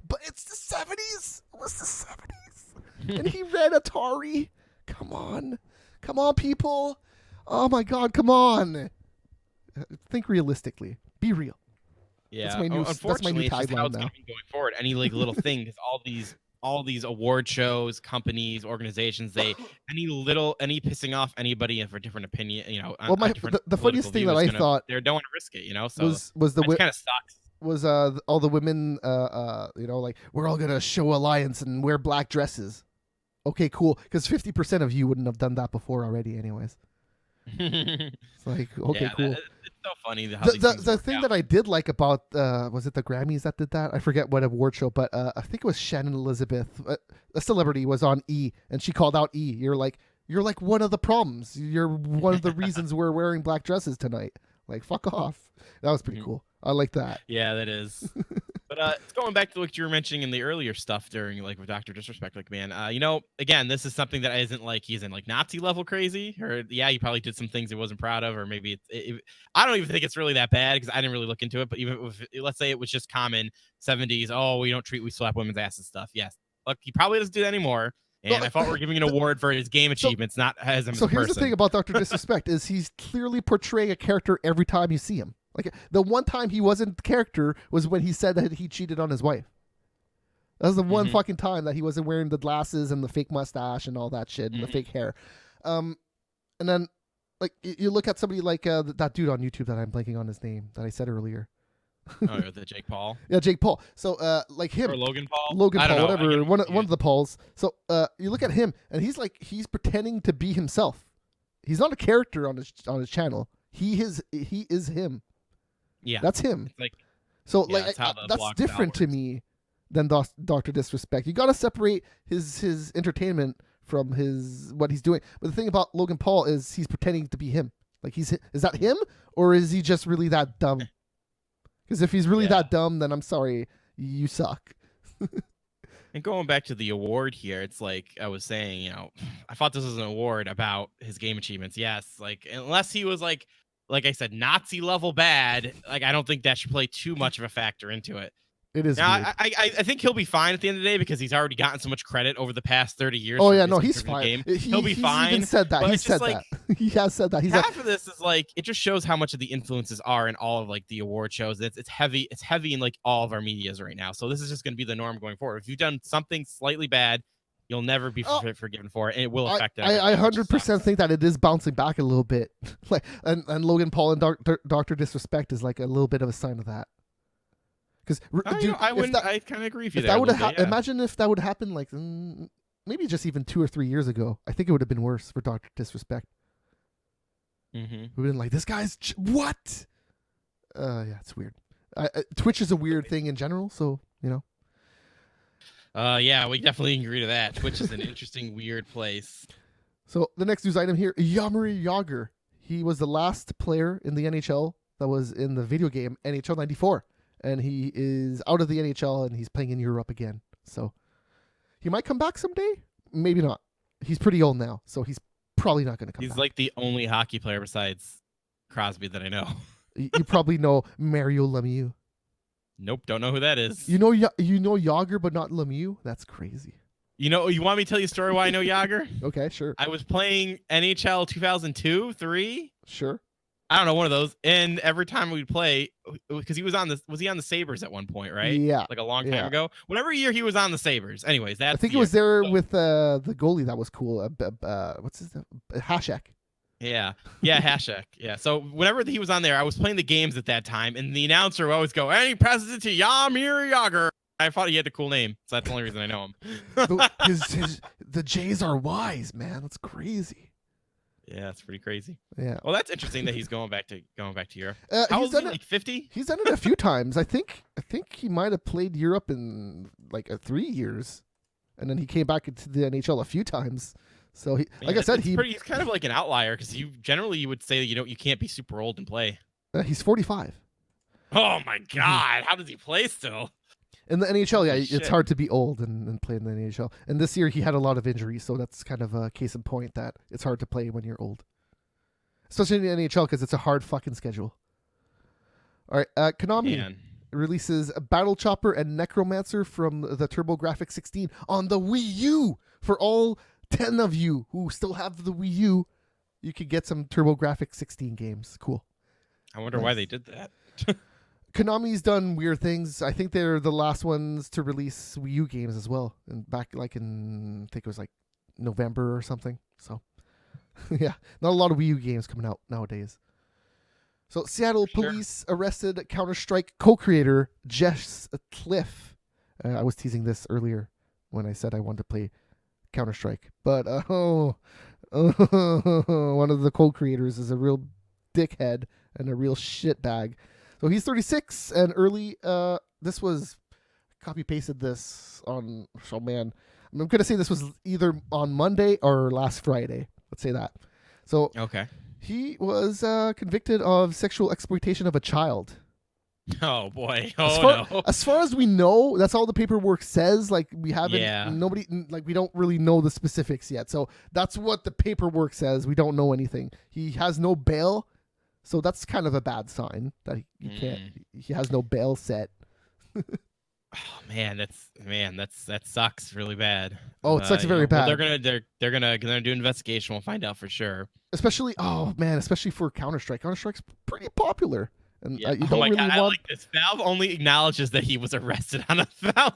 But it's the 70s. It was the 70s. And he read Atari. Come on, people. Oh my God, come on. Think realistically. Be real. Yeah, that's my new unfortunately, it's just how tagline it's now. going to be going forward. Any little thing, because all these award shows, companies, organizations, any pissing off anybody for different opinion, Well, the funniest thing that I thought they don't want to risk it, So was it kind of sucks. Was all the women, like, we're all gonna show alliance and wear black dresses. Okay, cool. Because 50% of you wouldn't have done that before already, anyways. It's like, okay, cool. It's so funny how the thing that I did like about was it the Grammys that did that? I forget what award show, but I think it was Shannon Elizabeth, a celebrity, was on E, and she called out E. You're like one of the problems. You're one of the reasons we're wearing black dresses tonight. Like, fuck off. That was pretty cool. I like that. Yeah, that is. But it's going back to what you were mentioning in the earlier stuff during with Dr. Disrespect. Like, man, again, this is something that isn't like he's in like Nazi level crazy, or he probably did some things he wasn't proud of, or maybe I don't even think it's really that bad because I didn't really look into it. But even if, let's say it was just common 70s, we slap women's ass and stuff. Yes, look, he probably doesn't do that anymore. And I thought we were giving an award for his game achievements, not as him as a person. So here's the thing about Dr. Disrespect is he's clearly portraying a character every time you see him. Like, the one time he wasn't the character was when he said that he cheated on his wife. That was the one fucking time that he wasn't wearing the glasses and the fake mustache and all that shit and the fake hair. And then, like, you look at somebody like that dude on YouTube that I'm blanking on his name that I said earlier. The Jake Paul. Yeah, Jake Paul. So, like him. Or Logan Paul. Whatever. One of the Pauls. So, you look at him, and he's pretending to be himself. He's not a character on his channel. He is him. Yeah, that's him. So, that's different to me than Dr. Disrespect. You got to separate his entertainment from what he's doing. But the thing about Logan Paul is he's pretending to be him. Like, is that him, or is he just really that dumb? Because if he's really that dumb, then I'm sorry, you suck. And going back to the award here, it's like I was saying, I thought this was an award about his game achievements. Yes, like, unless he was like I said, Nazi level bad, like, I don't think that should play too much of a factor into it. It is. Now, I think he'll be fine at the end of the day because he's already gotten so much credit over the past 30 years. Oh yeah, no, he's fine. He'll be fine. He even said that. He said that. He has said that. Half of this is like, it just shows how much of the influences are in all of like the award shows. It's heavy. It's heavy in like all of our medias right now. So this is just going to be the norm going forward. If you've done something slightly bad, you'll never be forgiven for it, and it will affect it. I 100% think that it is bouncing back a little bit. Like, and Logan Paul and Dr. Disrespect is like a little bit of a sign of that. Because I kind of agree with you there. Imagine if that would happen like maybe just even 2 or 3 years ago. I think it would have been worse for Dr. Disrespect. We've been like, this guy's what? Yeah, it's weird. Twitch is a weird thing in general, so yeah, we definitely agree to that. Twitch is an interesting, weird place. So the next news item here, Jaromir Jagr. He was the last player in the NHL that was in the video game NHL 94. And he is out of the NHL and he's playing in Europe again. So he might come back someday. Maybe not. He's pretty old now, so he's probably not going to come back. He's like the only hockey player besides Crosby that I know. You probably know Mario Lemieux. Nope, don't know who that is. You know Yager, but not Lemieux? That's crazy. You want me to tell you a story why I know Yager? Okay, sure. I was playing NHL 2002, 3. Sure. I don't know, one of those. And every time we'd play, because he was he on the Sabres at one point, right? Yeah. Like a long time ago. Whatever year he was on the Sabres. Anyways, I think it was there with the goalie that was cool. What's his name? Hasek. Yeah. Yeah, Hasek. Yeah. So whenever he was on there, I was playing the games at that time, and the announcer would always go, and he passes it to Jaromir Jagr. I thought he had a cool name, so that's the only reason I know him. The Jays are wise, man. That's crazy. Yeah, it's pretty crazy. Yeah. Well, that's interesting that he's going back to Europe. How old is he? Like 50? He's done it a few times. I think he might have played Europe in like 3 years, and then he came back into the NHL a few times. So he, Man, like I said, he's kind of like an outlier because you would say you can't be super old and play. He's 45. Oh my God! How does he play still? In the NHL, yeah, Shit. it's hard to be old and play in the NHL. And this year he had a lot of injuries, so that's kind of a case in point that it's hard to play when you're old. Especially in the NHL because it's a hard fucking schedule. All right, Konami releases Battle Chopper and Necromancer from the TurboGrafx 16 on the Wii U. For all 10 of you who still have the Wii U, you could get some TurboGrafx 16 games. Cool. I wonder why they did that. Konami's done weird things. I think they're the last ones to release Wii U games as well. And back like in, I think it was like November or something. So, yeah, not a lot of Wii U games coming out nowadays. So, Seattle police arrested Counter-Strike co-creator Jess Cliff. I was teasing this earlier when I said I wanted to play Counter-Strike. But, one of the co-creators is a real dickhead and a real shitbag. So he's 36 and early. This was copy pasted this on. Oh man, I'm gonna say this was either on Monday or last Friday. Let's say that. So okay, he was convicted of sexual exploitation of a child. Oh boy. As far as we know, that's all the paperwork says. Like we haven't. Nobody. Like we don't really know the specifics yet. So that's what the paperwork says. We don't know anything. He has no bail. So that's kind of a bad sign that he can't. He has no bail set. Oh man, that sucks really bad. Oh, it sucks very bad. Well, they're gonna do an investigation. We'll find out for sure. Especially for Counter-Strike. Counter-Strike's pretty popular, and you don't really God, want. I like this. Valve only acknowledges that he was arrested on a felony.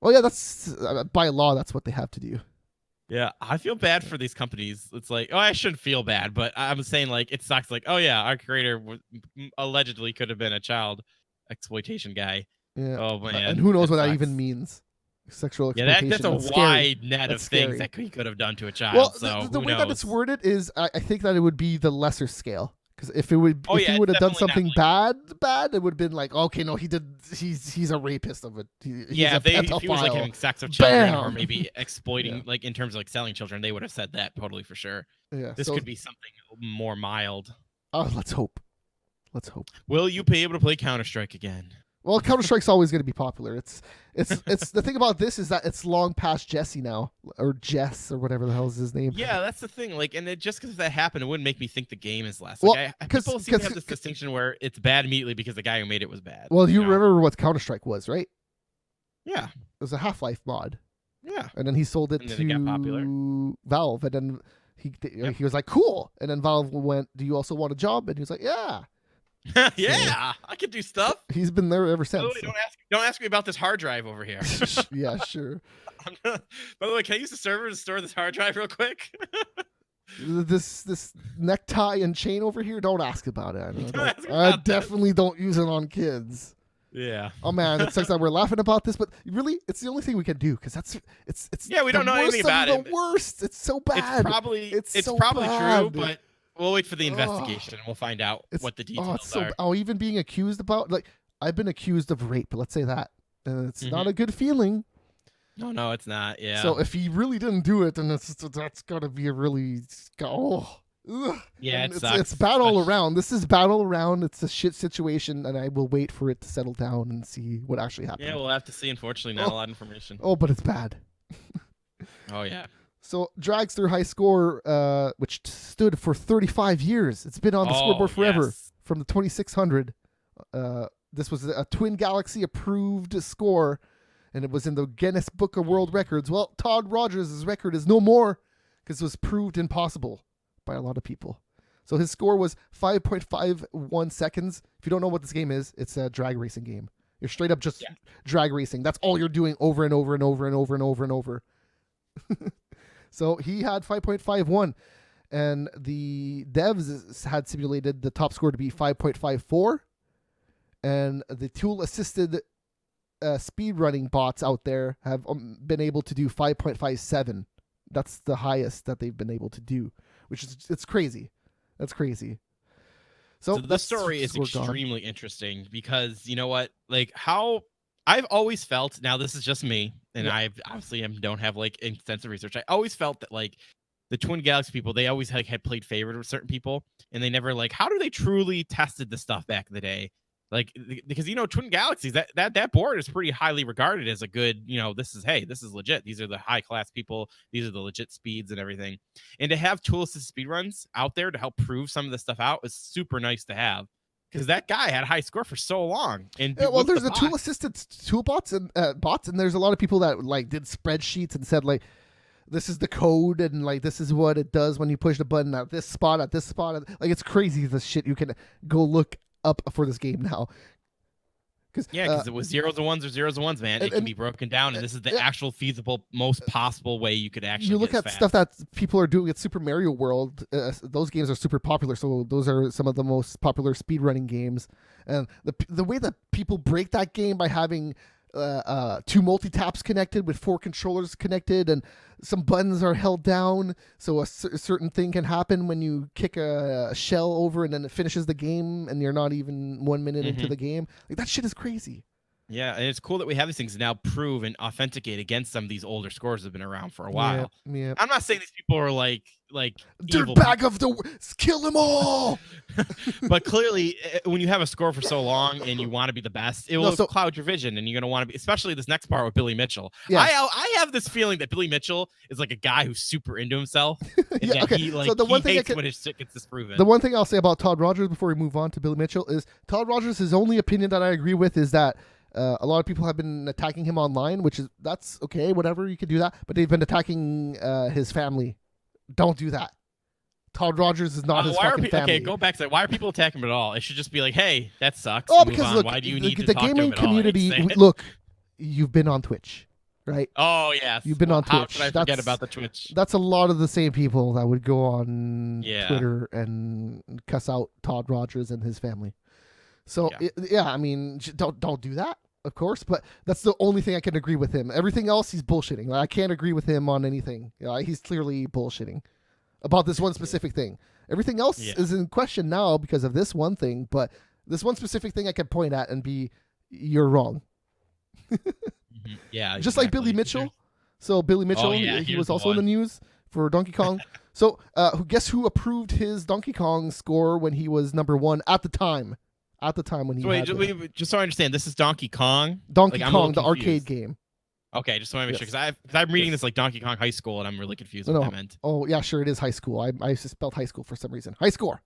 Well, yeah, that's by law. That's what they have to do. Yeah, I feel bad for these companies. It's like, I shouldn't feel bad, but I'm saying like it sucks. Like, oh yeah, our creator allegedly could have been a child exploitation guy. Yeah. Oh man. And who knows what that even means? Sexual exploitation. Yeah, that's a wide net of things that he could have done to a child. Well, so the way knows? that it's worded is, I think that it would be the lesser scale. Because if he would have done something bad, it would have been like, okay, no, he's a rapist of it. He's a pedophile. If he was like having sex with children Bam! or maybe exploiting, like in terms of like selling children, they would have said that totally for sure. Yeah, this could be something more mild. Oh, let's hope. Will you be able to play Counter-Strike again? Well, Counter-Strike's always going to be popular. It's the thing about this is that it's long past Jesse now, or Jess, or whatever the hell is his name. Yeah, that's the thing. Like, and just because that happened, it wouldn't make me think the game is less. Well, like, people seem to have this distinction where it's bad immediately because the guy who made it was bad. Well, you remember what Counter-Strike was, right? Yeah, it was a Half-Life mod. Yeah, and then he sold it to Valve, and then he was like, "Cool," and then Valve went, "Do you also want a job?" And he was like, "Yeah." Yeah, I could do stuff. He's been there ever since. By the way, don't ask me about this hard drive over here. Yeah, sure. By the way, can I use the server to store this hard drive real quick? This necktie and chain over here, don't ask about it. I definitely don't use it on kids. Yeah. Oh man, it sucks that we're laughing about this, but really, it's the only thing we can do because it's yeah, we don't know anything about it. The worst. It's so bad. It's probably true, but we'll wait for the investigation and we'll find out what the details are. Oh, even being accused about, like, I've been accused of rape, let's say that. And it's not a good feeling. No, it's not. Yeah. So if he really didn't do it, then that's got to be a really, Ugh. Yeah, And it sucks. it's bad all around. This is bad all around. It's a shit situation, and I will wait for it to settle down and see what actually happened. Yeah, we'll have to see. Unfortunately, not a lot of information. Oh, but it's bad. Oh yeah. So Dragster high score, which stood for 35 years. It's been on the scoreboard forever, yes. from the 2600. This was a Twin Galaxy approved score, and it was in the Guinness Book of World Records. Well, Todd Rogers' record is no more because it was proved impossible by a lot of people. So his score was 5.51 seconds. If you don't know what this game is, it's a drag racing game. You're straight up just drag racing. That's all you're doing over and over and over and over and over and over. So he had 5.51, and the devs had simulated the top score to be 5.54, and the tool-assisted speedrunning bots out there have been able to do 5.57. That's the highest that they've been able to do, which is it's crazy. That's crazy. So the story is extremely interesting because you know what, like how I've always felt. Now this is just me, and I obviously don't have like extensive research. I always felt that like the Twin Galaxy people, they always had played favorite with certain people, and they never like how do they truly tested the stuff back in the day. Like, because, you know, Twin Galaxies, that board is pretty highly regarded as a good, you know, this is legit. These are the high class people. These are the legit speeds and everything. And to have tool assisted speed runs out there to help prove some of this stuff out is super nice to have. Because that guy had a high score for so long. And well, there's the tool assisted toolbots and bots, and there's a lot of people that like did spreadsheets and said like, this is the code and like this is what it does when you push the button at this spot, at this spot. Like, it's crazy the shit you can go look up for this game now. Because it was zeros and ones, man. It can be broken down, and this is the actual feasible, most possible way you could actually. You look at stuff that people are doing at Super Mario World. Those games are super popular, so those are some of the most popular speedrunning games. And the way that people break that game by having two multi-taps connected with 4 controllers connected, and some buttons are held down so a certain thing can happen when you kick a shell over and then it finishes the game and you're not even 1 minute into the game. Like, that shit is crazy. Yeah, and it's cool that we have these things now prove and authenticate against some of these older scores that have been around for a while. Yeah. I'm not saying these people are like dirtbag of the kill them all. But clearly, when you have a score for so long and you want to be the best, it will cloud your vision, and you're going to want to be. Especially this next part with Billy Mitchell. Yeah. I have this feeling that Billy Mitchell is like a guy who's super into himself. And he hates when his shit gets disproven. The one thing I'll say about Todd Rogers before we move on to Billy Mitchell is Todd Rogers' his only opinion that I agree with is that. A lot of people have been attacking him online, that's okay, whatever, you can do that. But they've been attacking his family. Don't do that. Todd Rogers is not his fucking family. Okay, go back to that. Why are people attacking him at all? It should just be like, hey, that sucks. Oh, because look, why do you need to the talk gaming to him community. Look, you've been on Twitch, right? Oh yes, you've been on Twitch. How could I forget about the Twitch? That's a lot of the same people that would go on Twitter and cuss out Todd Rogers and his family. So I mean, don't do that. Of course, but that's the only thing I can agree with him. Everything else, he's bullshitting. I can't agree with him on anything. He's clearly bullshitting about this one specific thing. Everything else is in question now because of this one thing, but this one specific thing I can point at and be, you're wrong. Yeah, just like Billy Mitchell. So Billy Mitchell, he was also in the news for Donkey Kong. So guess who approved his Donkey Kong score when he was number 1 at the time? At the time when he just so I understand, this is Donkey Kong? Donkey Kong, the arcade game. Okay, just want to make sure, because I'm reading this like Donkey Kong High School, and I'm really confused what that meant. Oh, yeah, sure, it is high school. I spelled high school for some reason. High score.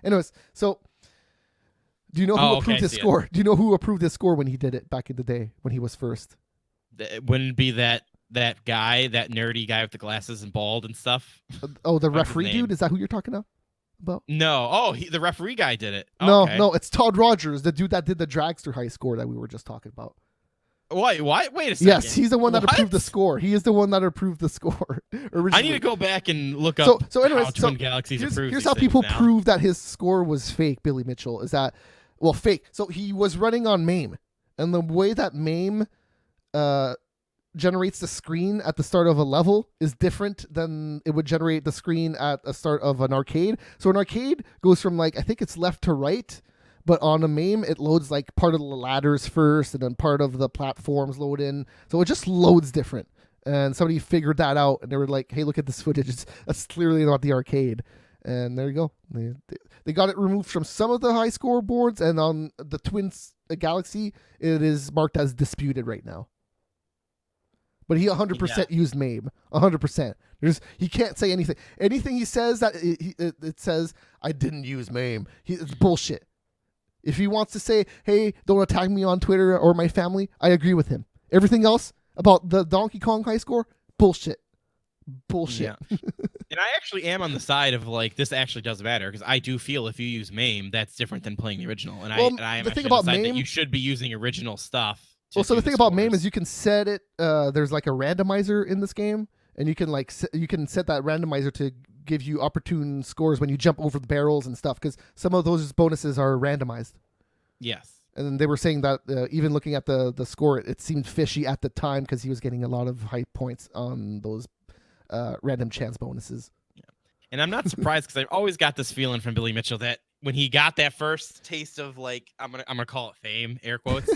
Anyways, so do you know who approved his score? Do you know who approved his score when he did it back in the day, when he was first? Wouldn't it be that guy, that nerdy guy with the glasses and bald and stuff? Oh, the referee dude? Is that who you're talking about? No. The referee guy did it. Okay. No, it's Todd Rogers, the dude that did the Dragster high score that we were just talking about. Wait a second. Yes, he's the one that approved the score. He is the one that approved the score. Originally. I need to go back and look up how Twin Galaxies approved. Here's how people prove that his score was fake, Billy Mitchell, is that, fake. So he was running on MAME, and the way that MAME generates the screen at the start of a level is different than it would generate the screen at the start of an arcade. So an arcade goes from I think it's left to right, but on a MAME it loads like part of the ladders first and then part of the platforms load in. So it just loads different. And somebody figured that out and they were like, hey, look at this footage. That's clearly not the arcade. And there you go. They got it removed from some of the high score boards, and on the Twins Galaxy, it is marked as disputed right now. But he 100% used MAME. 100%. He can't say anything. Anything he says that it says, I didn't use MAME. It's bullshit. If he wants to say, hey, don't attack me on Twitter or my family, I agree with him. Everything else about the Donkey Kong high score, bullshit. Bullshit. Yeah. And I actually am on the side of like this actually does matter, because I do feel if you use MAME, that's different than playing the original. And I am the thing actually on about the side MAME, that you should be using original stuff. Well, so the thing about MAME is you can set it. There's like a randomizer in this game, and you can you can set that randomizer to give you opportune scores when you jump over the barrels and stuff, because some of those bonuses are randomized. Yes. And they were saying that even looking at the score, it seemed fishy at the time because he was getting a lot of high points on those random chance bonuses. Yeah. And I'm not surprised, because I've always got this feeling from Billy Mitchell that when he got that first taste of like I'm gonna call it fame, air quotes.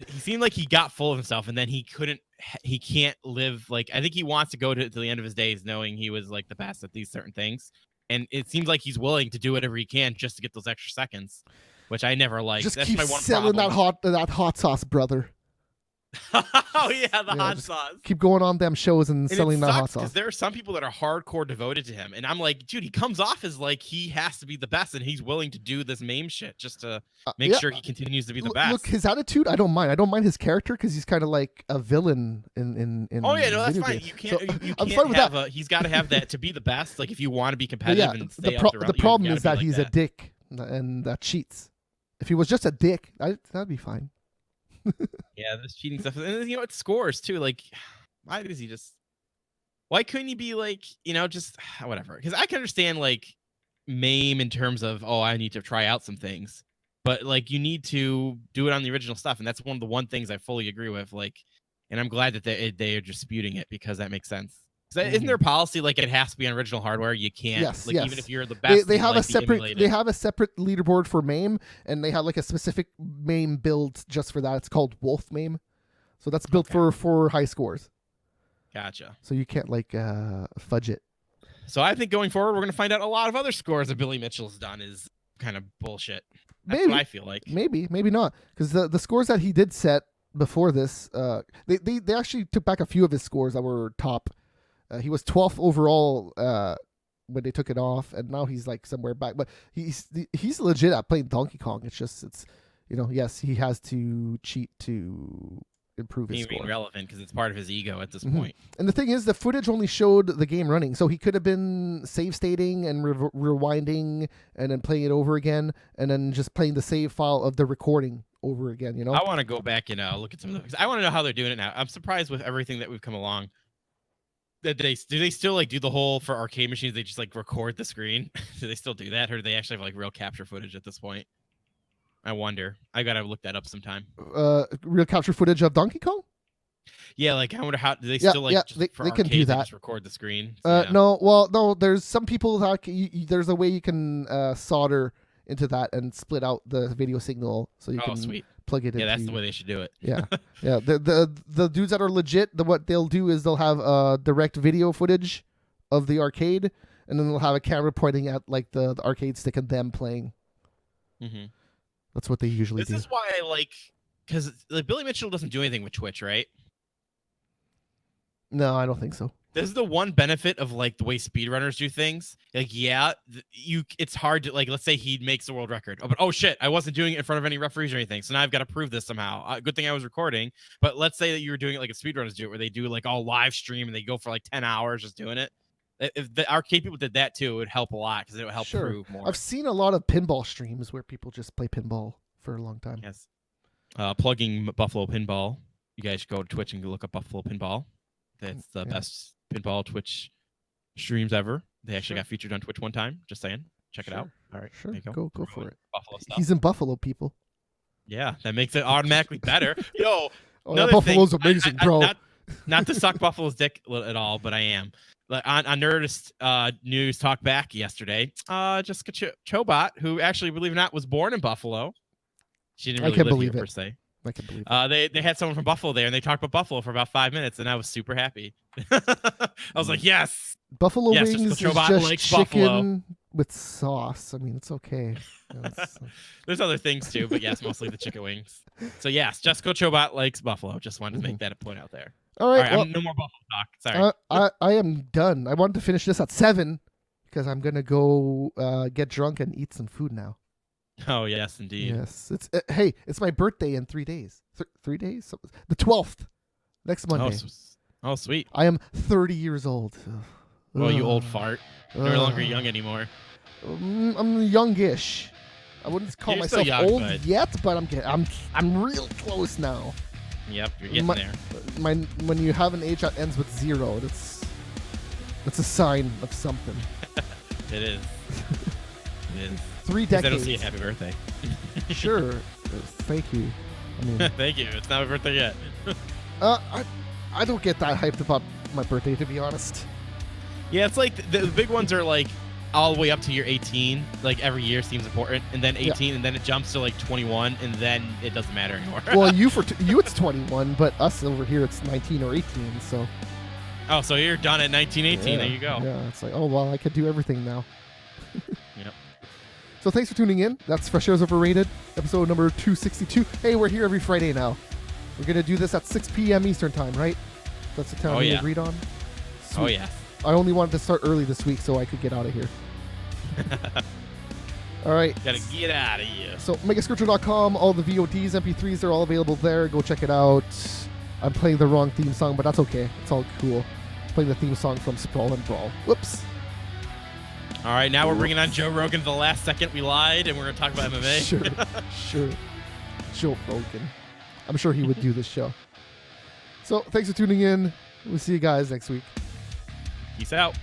He seemed like he got full of himself, and then he can't live. Like, I think he wants to go to the end of his days knowing he was like the best at these certain things. And it seems like he's willing to do whatever he can just to get those extra seconds, which I never liked. Just That's keep my one selling problem. that hot sauce, brother. Oh yeah, the hot sauce. Keep going on them shows and selling that hot sauce. Because there are some people that are hardcore devoted to him, and I'm like, dude, he comes off as like he has to be the best, and he's willing to do this MAME shit just to make sure he continues to be the best. Look, his attitude, I don't mind. I don't mind his character because he's kind of like a villain in Oh yeah, no, that's fine. Games. You can't. So, you I'm can't fine with have that. He's got to have that to be the best. Like if you want to be competitive and stay up the problem is that he's a dick and that cheats. If he was just a dick, that'd be fine. Yeah, this cheating stuff, and it scores too. Like, why does he just? Why couldn't he be like, just whatever? Because I can understand like MAME in terms of, oh, I need to try out some things, but like you need to do it on the original stuff, and that's one of the things I fully agree with. Like, and I'm glad that they are disputing it, because that makes sense. Isn't there a policy like it has to be on original hardware? You can't, even if you're the best. They have a separate leaderboard for MAME, and they have like a specific MAME build just for that. It's called Wolf MAME, so that's built for high scores. Gotcha. So you can't like fudge it. So I think going forward, we're gonna find out a lot of other scores that Billy Mitchell's done is kind of bullshit. That's what I feel like. Maybe not, because the scores that he did set before this, they actually took back a few of his scores that were top. He was 12th overall when they took it off, and now he's like somewhere back. But he's legit at playing Donkey Kong. It's yes, he has to cheat to improve his score. Relevant because it's part of his ego at this point. And the thing is, the footage only showed the game running, so he could have been save stating and rewinding and then playing it over again, and then just playing the save file of the recording over again. I want to go back and look at some of them, because I want to know how they're doing it now. I'm surprised with everything that we've come along. Do they still like do the whole for arcade machines? They just like record the screen. Do they still do that, or do they actually have like real capture footage at this point? I wonder. I gotta look that up sometime. Real capture footage of Donkey Kong? Yeah, like I wonder how do they still like they can do that. Just record the screen. No. There's some people that there's a way you can solder into that and split out the video signal so you can plug it in. Yeah, that's the way they should do it. Yeah. The dudes that are legit, what they'll do is they'll have direct video footage of the arcade, and then they'll have a camera pointing at like the arcade stick and them playing. Mm-hmm. That's what they usually do. This is why I like, because like Billy Mitchell doesn't do anything with Twitch, right? No, I don't think so. This is the one benefit of like the way speedrunners do things. Like, it's hard to like. Let's say he makes the world record, but oh shit, I wasn't doing it in front of any referees or anything. So now I've got to prove this somehow. Good thing I was recording. But let's say that you were doing it like a speedrunners do it, where they do like all live stream and they go for like 10 hours just doing it. If the arcade people did that too, it would help a lot because it would help prove more. I've seen a lot of pinball streams where people just play pinball for a long time. Yes. Plugging Buffalo Pinball. You guys should go to Twitch and look up Buffalo Pinball. That's the best pinball Twitch streams ever. They actually got featured on Twitch one time. Just saying. Check it out. All right. Sure. Go for it. Buffalo stuff. He's in Buffalo, people. Yeah, that makes it automatically better. Yo, Buffalo's amazing, bro. Not to suck Buffalo's dick at all, but I am. On Nerdist News Talk Back yesterday, Jessica Chobot, who actually, believe it or not, was born in Buffalo. She didn't really live here per se. I can believe it. They had someone from Buffalo there, and they talked about Buffalo for about 5 minutes, and I was super happy. I was like, yes. Buffalo wings is just chicken, with sauce. I mean, it's okay. It's- There's other things too, but yes, mostly the chicken wings. So yes, Jessica Chobot likes buffalo. Just wanted to make that a point out there. All All right. right, Well, I'm no more buffalo talk. Sorry. I am done. I wanted to finish this at 7 because I'm gonna go get drunk and eat some food now. Oh yes, indeed. Yes. It's hey, it's my birthday in 3 days. 3 days? The 12th. Next Monday. Oh, sweet. I am 30 years old. Well, you old fart. You're no longer Ugh. young anymore. I'm youngish. I wouldn't call You're still myself young, old bud. yet, but I'm real close now. Yep, you're getting My- there. When you have an age that ends with 0, that's a sign of something. It is. It is. 3 If they don't decades. see it, happy birthday. Sure. Thank you. I mean, Thank you. It's not my birthday yet. I don't get that hyped about my birthday, to be honest. Yeah, it's like the big ones are like all the way up to year 18. Like every year seems important, and then 18, and then it jumps to like 21, and then it doesn't matter anymore. Well, you it's 21, but us over here it's 19 or 18. So. Oh, so you're done at 19, 18. Yeah, There you go. Yeah, it's like, oh well, I could do everything now. Yep. So thanks for tuning in. That's Fresh Air's Overrated, episode number 262. Hey, we're here every Friday now. We're gonna do this at 6 p.m. Eastern time, right? That's the time Oh, we yeah. agreed on. Oh Sweet. yeah. I only wanted to start early this week so I could get out of here. All right. Gotta get out of here. So megascripture.com, all the VODs, MP3s, they're all available there. Go check it out. I'm playing the wrong theme song, but that's okay. It's all cool. Playing the theme song from Sprawl and Brawl. Whoops. All right, now we're bringing on Joe Rogan. The last second we lied, and we're gonna talk about MMA. Sure. Joe Rogan. I'm sure he would do this show. So thanks for tuning in. We'll see you guys next week. Peace out.